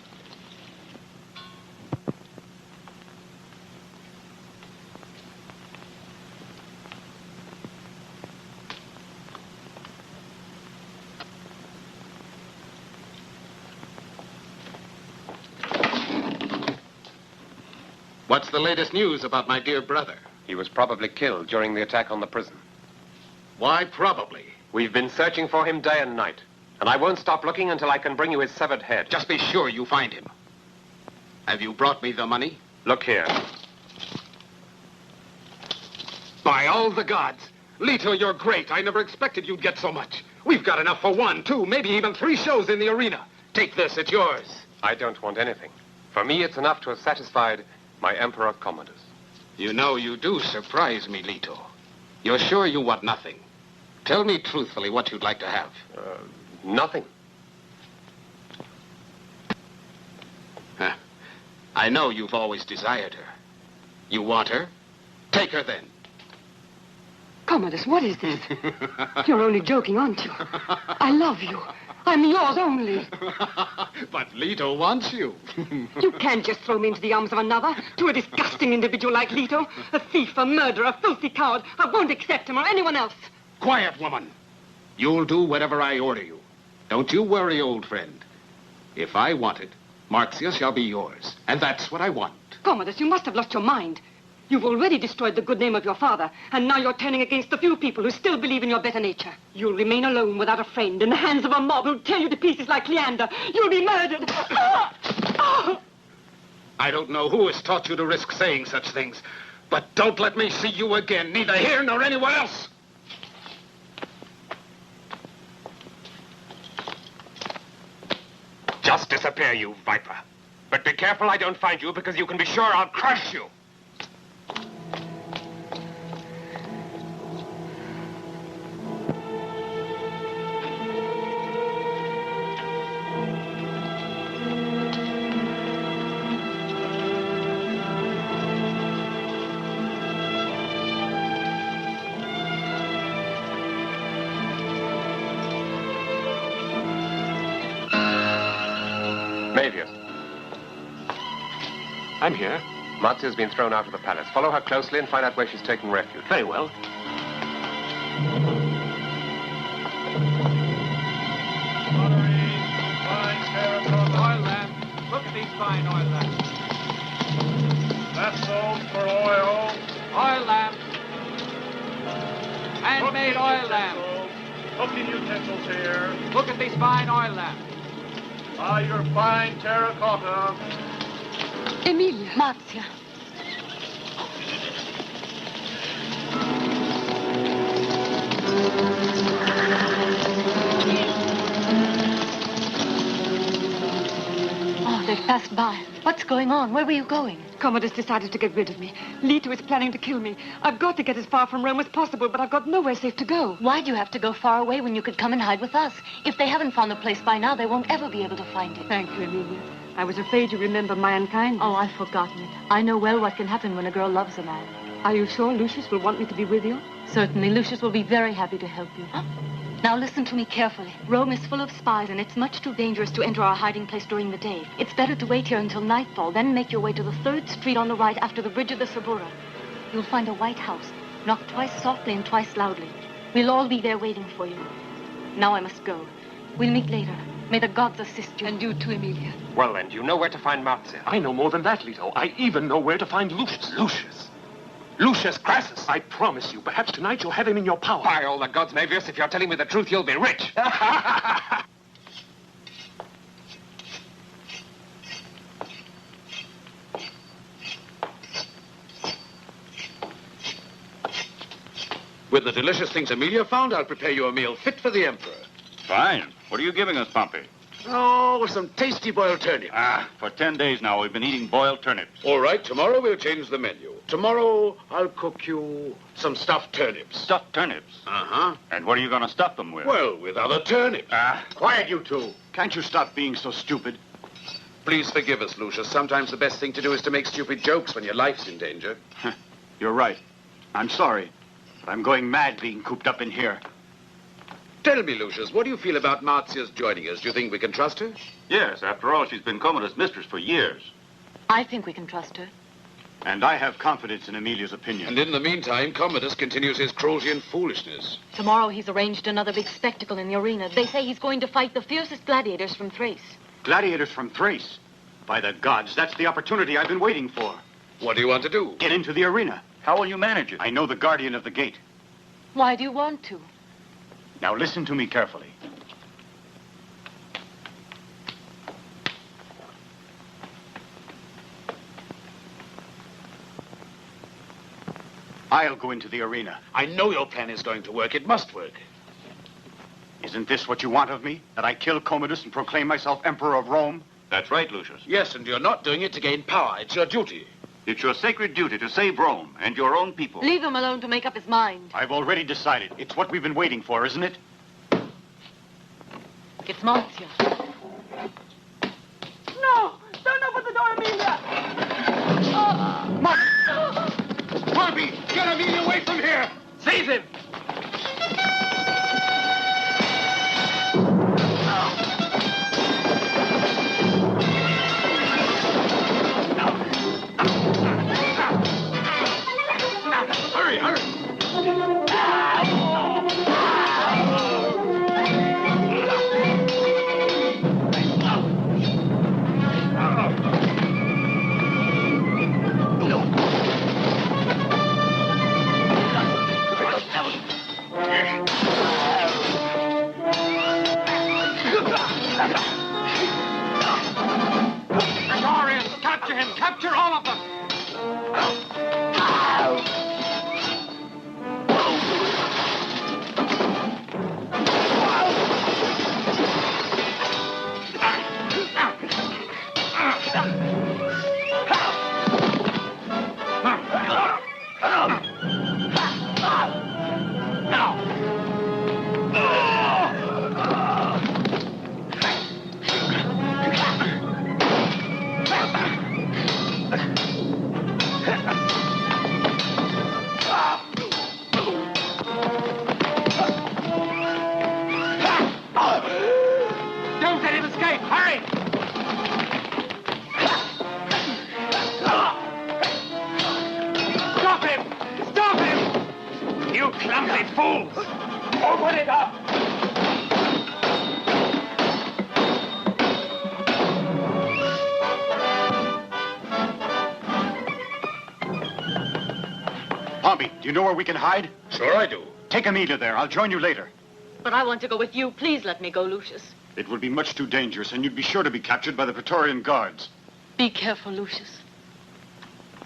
What's the latest news about my dear brother? He was probably killed during the attack on the prison. Why probably? We've been searching for him day and night, and I won't stop looking until I can bring you his severed head. Just be sure you find him. Have you brought me the money? Look here. By all the gods. Leto, you're great. I never expected you'd get so much. We've got enough for 1, 2, maybe even 3 shows in the arena. Take this, it's yours. I don't want anything. For me, it's enough to have satisfied my Emperor Commodus. You know, you do surprise me, Leto. You're sure you want nothing? Tell me truthfully what you'd like to have. Nothing. Huh. I know you've always desired her. You want her? Take her then. Commodus, what is this? You're only joking, aren't you? I love you. I'm yours only. But Leto wants you. You can't just throw me into the arms of another, to a disgusting individual like Leto. A thief, a murderer, a filthy coward. I won't accept him or anyone else. Quiet, woman. You'll do whatever I order you. Don't you worry, old friend. If I want it, Marxia shall be yours. And that's what I want. Commodus, you must have lost your mind. You've already destroyed the good name of your father, and now you're turning against the few people who still believe in your better nature. You'll remain alone without a friend, in the hands of a mob who'll tear you to pieces like Cleander. You'll be murdered. I don't know who has taught you to risk saying such things, But don't let me see you again, neither here nor anywhere else. Just disappear, you viper. But be careful I don't find you, because you can be sure I'll crush you. Mavius. I'm here. Marzia's been thrown out of the palace. Follow her closely and find out where she's taking refuge. Very well. Oil lamp. Look at these fine oil lamps. Vessels for oil. Oil lamp. Handmade oil lamp. Cooking utensils here. Look at these fine oil lamps. Ah, your fine terracotta. Emilia. Marzia. Oh, they've passed by. What's going on? Where were you going? Commodus decided to get rid of me. Leto is planning to kill me. I've got to get as far from Rome as possible, but I've got nowhere safe to go. Why do you have to go far away when you could come and hide with us? If they haven't found the place by now, they won't ever be able to find it. Thank you, Emilia. I was afraid you remember my unkindness. Oh, I've forgotten it. I know well what can happen when a girl loves a man. Are you sure Lucius will want me to be with you? Certainly. Lucius will be very happy to help you. Now listen to me carefully. Rome is full of spies, and it's much too dangerous to enter our hiding place during the day. It's better to wait here until nightfall, then make your way to the 3rd street on the right after the bridge of the Subura. You'll find a white house. Knock twice softly and twice loudly. We'll all be there waiting for you. Now I must go. We'll meet later. May the gods assist you. And you too, Emilia. Well, then, you know where to find Marzia. I know more than that, Leto. I even know where to find Lucius. Lucius Crassus. I promise you, perhaps tonight you'll have him in your power. By all the gods, Mavius, if you're telling me the truth, you'll be rich. With the delicious things Emilia found, I'll prepare you a meal fit for the Emperor. Fine. What are you giving us, Pompey? Oh, some tasty boiled turnips. For 10 days now, we've been eating boiled turnips. All right, tomorrow we'll change the menu. Tomorrow, I'll cook you some stuffed turnips. Stuffed turnips? Uh-huh. And what are you going to stuff them with? Well, with other turnips. Quiet, you two. Can't you stop being so stupid? Please forgive us, Lucius. Sometimes the best thing to do is to make stupid jokes when your life's in danger. You're right. I'm sorry, but I'm going mad being cooped up in here. Tell me, Lucius, what do you feel about Marzia's joining us? Do you think we can trust her? Yes, after all, she's been Commodus' mistress for years. I think we can trust her. And I have confidence in Emilia's opinion. And in the meantime, Commodus continues his cruelty and foolishness. Tomorrow he's arranged another big spectacle in the arena. They say he's going to fight the fiercest gladiators from Thrace. Gladiators from Thrace? By the gods, that's the opportunity I've been waiting for. What do you want to do? Get into the arena. How will you manage it? I know the guardian of the gate. Why do you want to? Now listen to me carefully. I'll go into the arena. I know your plan is going to work. It must work. Isn't this what you want of me? That I kill Commodus and proclaim myself Emperor of Rome? That's right, Lucius. Yes, and you're not doing it to gain power. It's your duty. It's your sacred duty to save Rome and your own people. Leave him alone to make up his mind. I've already decided. It's what we've been waiting for, isn't it? It's Marzia. No! Don't open the door, Emilia! Pompey, get Emilia away from here! Seize him! Hurry, hurry! Praetorians, capture him! Capture all of them! You clumsy fools! Open it up! Pompey, do you know where we can hide? Sure I do. Take Amelia there. I'll join you later. But I want to go with you. Please let me go, Lucius. It would be much too dangerous, and you'd be sure to be captured by the Praetorian guards. Be careful, Lucius.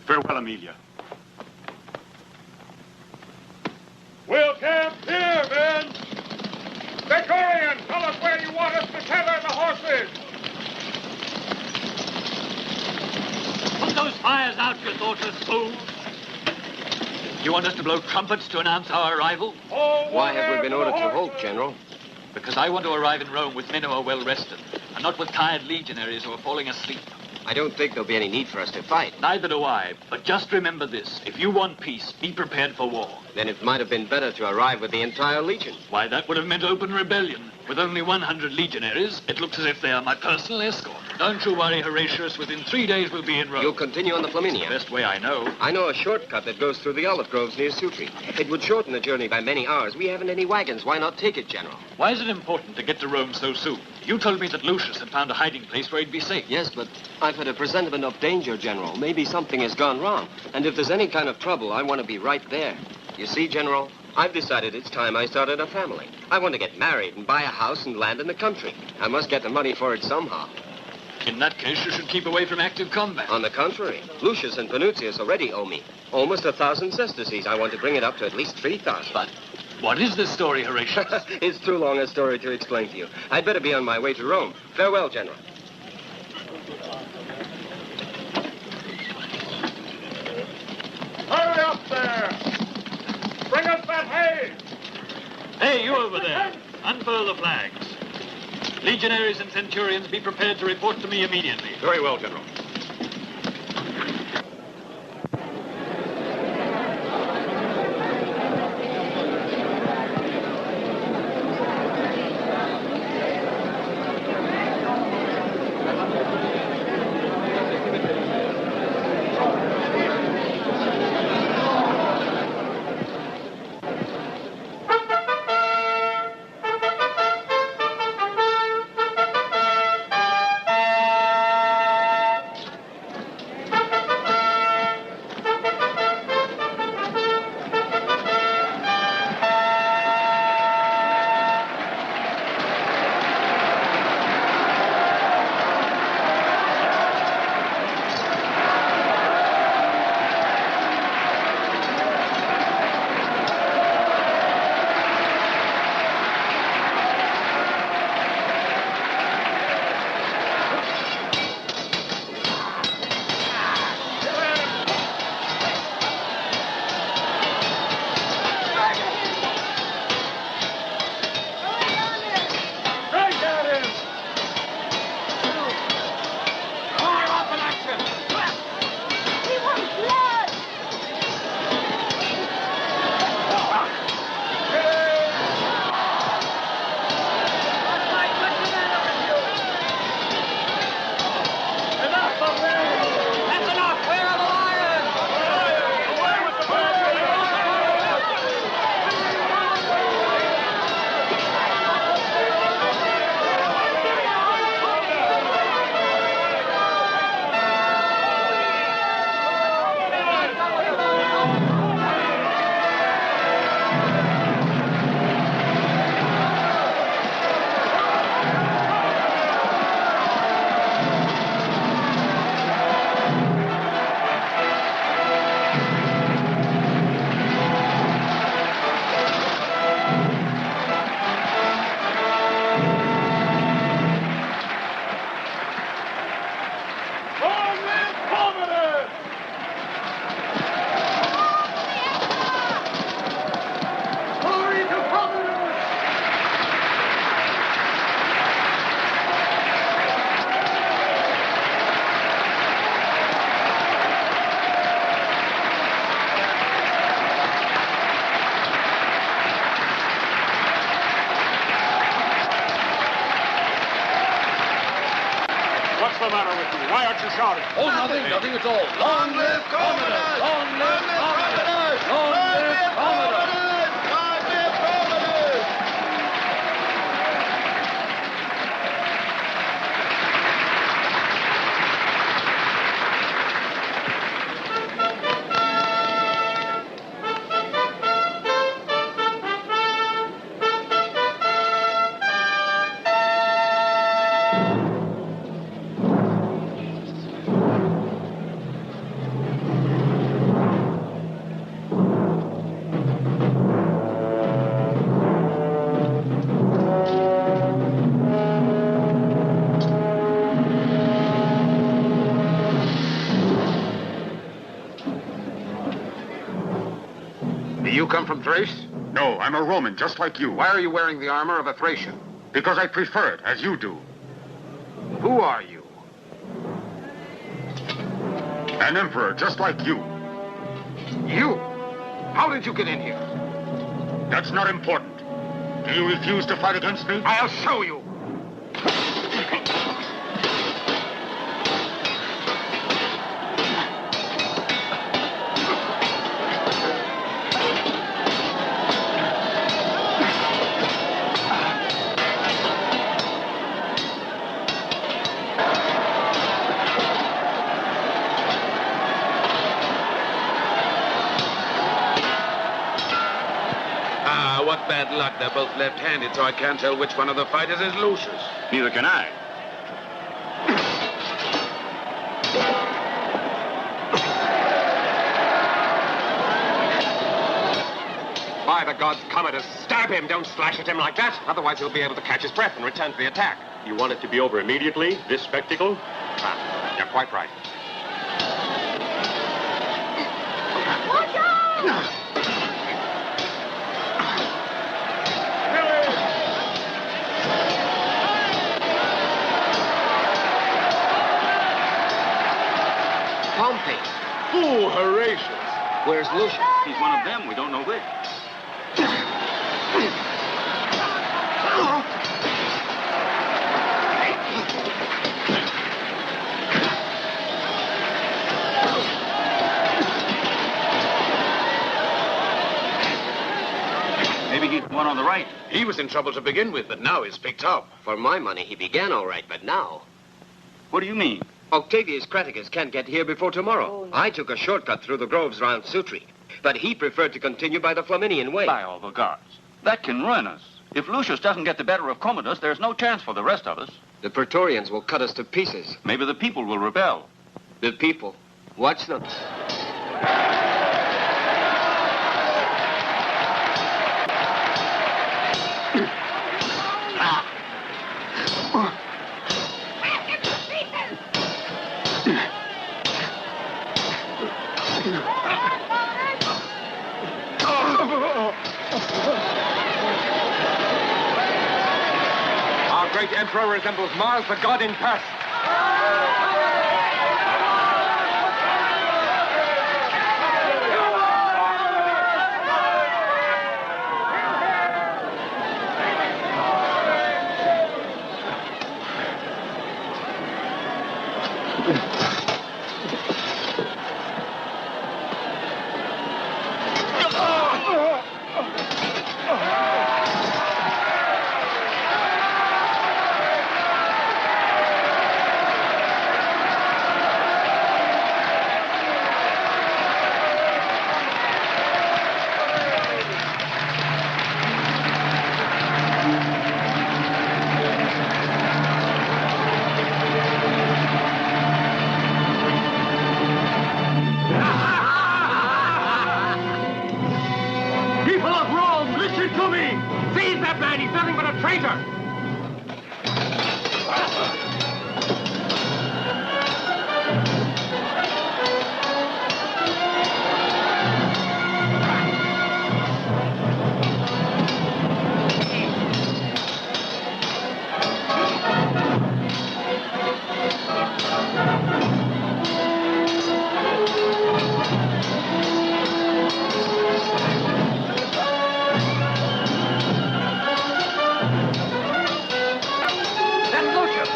Farewell, Amelia. We'll camp here, men! Praetorian, tell us where you want us to tether the horses! Put those fires out, you thoughtless fools! You want us to blow trumpets to announce our arrival? Why have we been ordered to halt, General? Because I want to arrive in Rome with men who are well rested, and not with tired legionaries who are falling asleep. I don't think there'll be any need for us to fight. Neither do I, but just remember this. If you want peace, be prepared for war. Then it might have been better to arrive with the entire legion. Why, that would have meant open rebellion. With only 100 legionaries, it looks as if they are my personal escort. Don't you worry, Horatius. Within 3 days, we'll be in Rome. You'll continue on the Flaminia? Best way I know. I know a shortcut that goes through the olive groves near Sutri. It would shorten the journey by many hours. We haven't any wagons. Why not take it, General? Why is it important to get to Rome so soon? You told me that Lucius had found a hiding place where he'd be safe. Yes, but I've had a presentiment of danger, General. Maybe something has gone wrong. And if there's any kind of trouble, I want to be right there. You see, General, I've decided it's time I started a family. I want to get married and buy a house and land in the country. I must get the money for it somehow. In that case, you should keep away from active combat. On the contrary, Lucius and Panuzius already owe me almost 1,000 sesterces. I want to bring it up to at least 3,000. But what is this story, Horatius? It's too long a story to explain to you. I'd better be on my way to Rome. Farewell, General. Hurry up there! Bring us that hay! Hey, you over there. Unfurl the flags. Legionaries and centurions, be prepared to report to me immediately. Very well, General. What's the matter with you? Why aren't you shouting? Oh, nothing at all. Long live Commodus! Long live Commodus! Long live Commodus! come from Thrace? No, I'm a Roman, just like you. Why are you wearing the armor of a Thracian? Because I prefer it, as you do. Who are you? An emperor, just like you. You? How did you get in here? That's not important. Do you refuse to fight against me? I'll show you. What bad luck. They're both left-handed, so I can't tell which one of the fighters is Lucius. Neither can I. By the gods, Commodus, stab him. Don't slash at him like that. Otherwise, he'll be able to catch his breath and return to the attack. You want it to be over immediately, this spectacle? Ah, you're quite right. Watch out! Pompey. Fool Horatius. Where's Lucius? He's one of them. We don't know which. Maybe he's the one on the right. He was in trouble to begin with, but now he's picked up. For my money, he began all right, but now... What do you mean? Octavius Creticus can't get here before tomorrow. I took a shortcut through the groves round Sutri, but he preferred to continue by the Flaminian way. By all the gods. That can ruin us. If Lucius doesn't get the better of Commodus, there's no chance for the rest of us. The Praetorians will cut us to pieces. Maybe the people will rebel. The people. Watch them. Our great emperor resembles Mars, the god in person. People of Rome, listen to me! Seize that man! He's nothing but a traitor!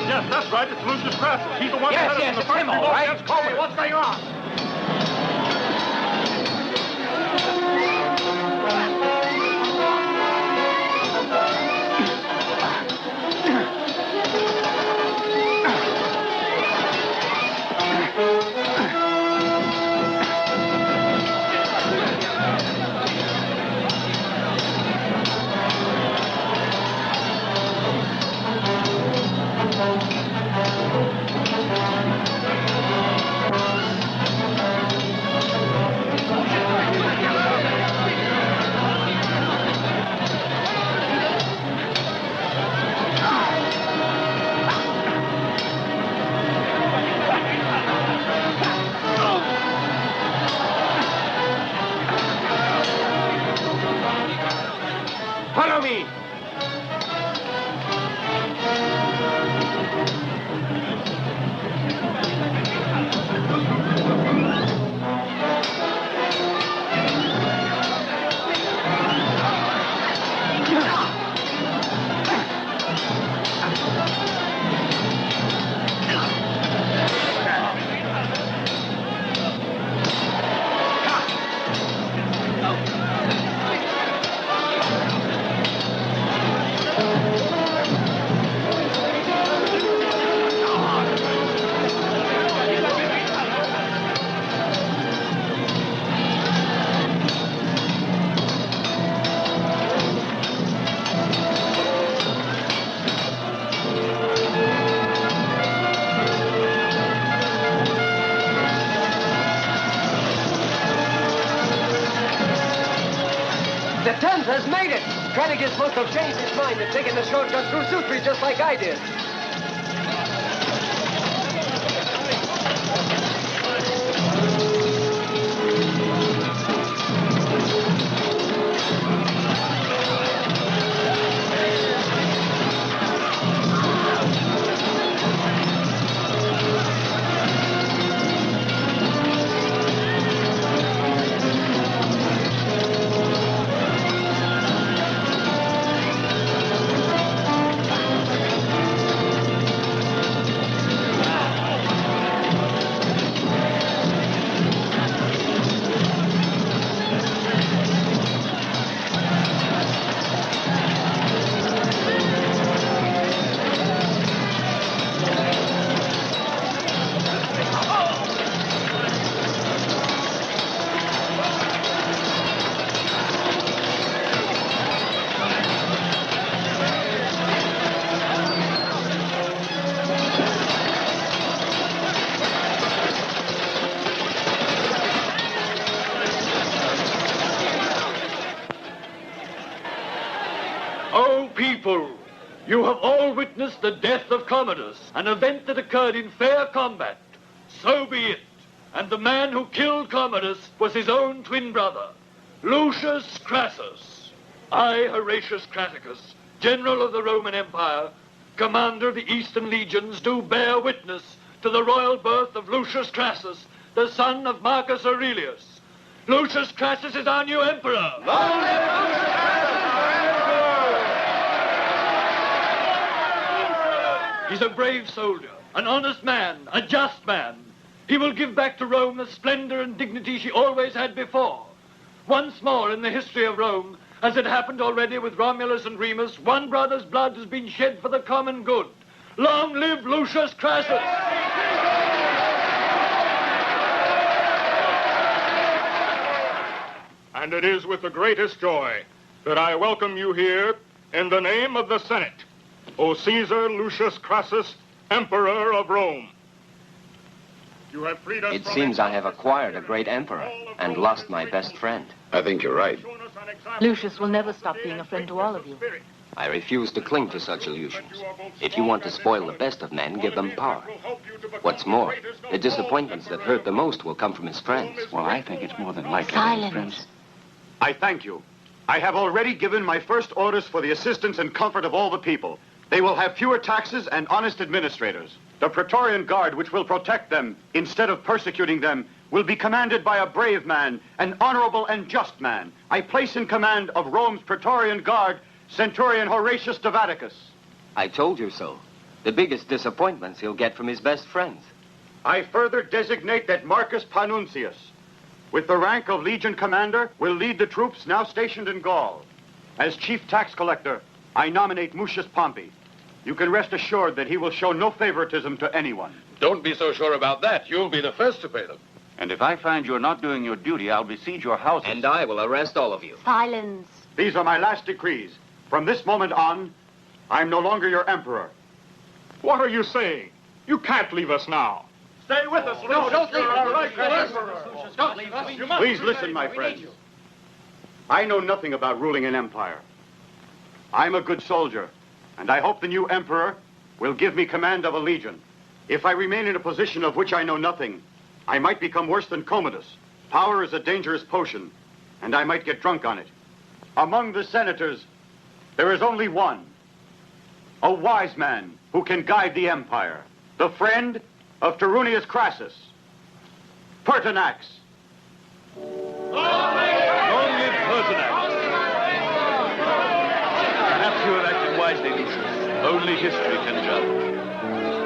Yes, that's right. It's Lucius Crassus. He's the one Yes, that had us in the it's first him, all revolt right. against Commodus. What's going on? Follow me! The 10th has made it! Trennigan must have changed his mind and taken the shortcut through Sutri just like I did. O people, you have all witnessed the death of Commodus, an event that occurred in fair combat. So be it. And the man who killed Commodus was his own twin brother, Lucius Crassus. I, Horatius Craticus, general of the Roman Empire, commander of the Eastern legions, do bear witness to the royal birth of Lucius Crassus, the son of Marcus Aurelius. Lucius Crassus is our new emperor. Long live Lucius Crassus! He's a brave soldier, an honest man, a just man. He will give back to Rome the splendor and dignity she always had before. Once more in the history of Rome, as it happened already with Romulus and Remus, one brother's blood has been shed for the common good. Long live Lucius Crassus! And it is with the greatest joy that I welcome you here in the name of the Senate, O Caesar Lucius Crassus, Emperor of Rome. You have freed us. It seems I have acquired a great emperor and lost my best friend. I think you're right. Lucius will never stop being a friend to all of you. I refuse to cling to such illusions. If you want to spoil the best of men, give them power. What's more, the disappointments that hurt the most will come from his friends. Well, I think it's more than likely. Silence. I thank you. I have already given my first orders for the assistance and comfort of all the people. They will have fewer taxes and honest administrators. The Praetorian Guard, which will protect them instead of persecuting them, will be commanded by a brave man, an honorable and just man. I place in command of Rome's Praetorian Guard Centurion Horatius Davaticus. I told you so. The biggest disappointments he'll get from his best friends. I further designate that Marcus Panuncius, with the rank of Legion Commander, will lead the troops now stationed in Gaul. As Chief Tax Collector, I nominate Mucius Pompey. You can rest assured that he will show no favoritism to anyone. Don't be so sure about that. You'll be the first to pay them. And if I find you're not doing your duty, I'll besiege your houses. And I will arrest all of you. Silence. These are my last decrees. From this moment on, I'm no longer your emperor. What are you saying? You can't leave us now. Stay with us, Lucius. No, don't leave us. Right, Don't leave us. Please listen, my friends. I know nothing about ruling an empire. I'm a good soldier, and I hope the new emperor will give me command of a legion. If I remain in a position of which I know nothing, I might become worse than Commodus. Power is a dangerous potion, and I might get drunk on it. Among the senators, There is only one. A wise man who can guide the empire. The friend of Tarunius Crassus. Pertinax. Long live Pertinax! Perhaps you have acted wisely, Lucius. Only history can judge.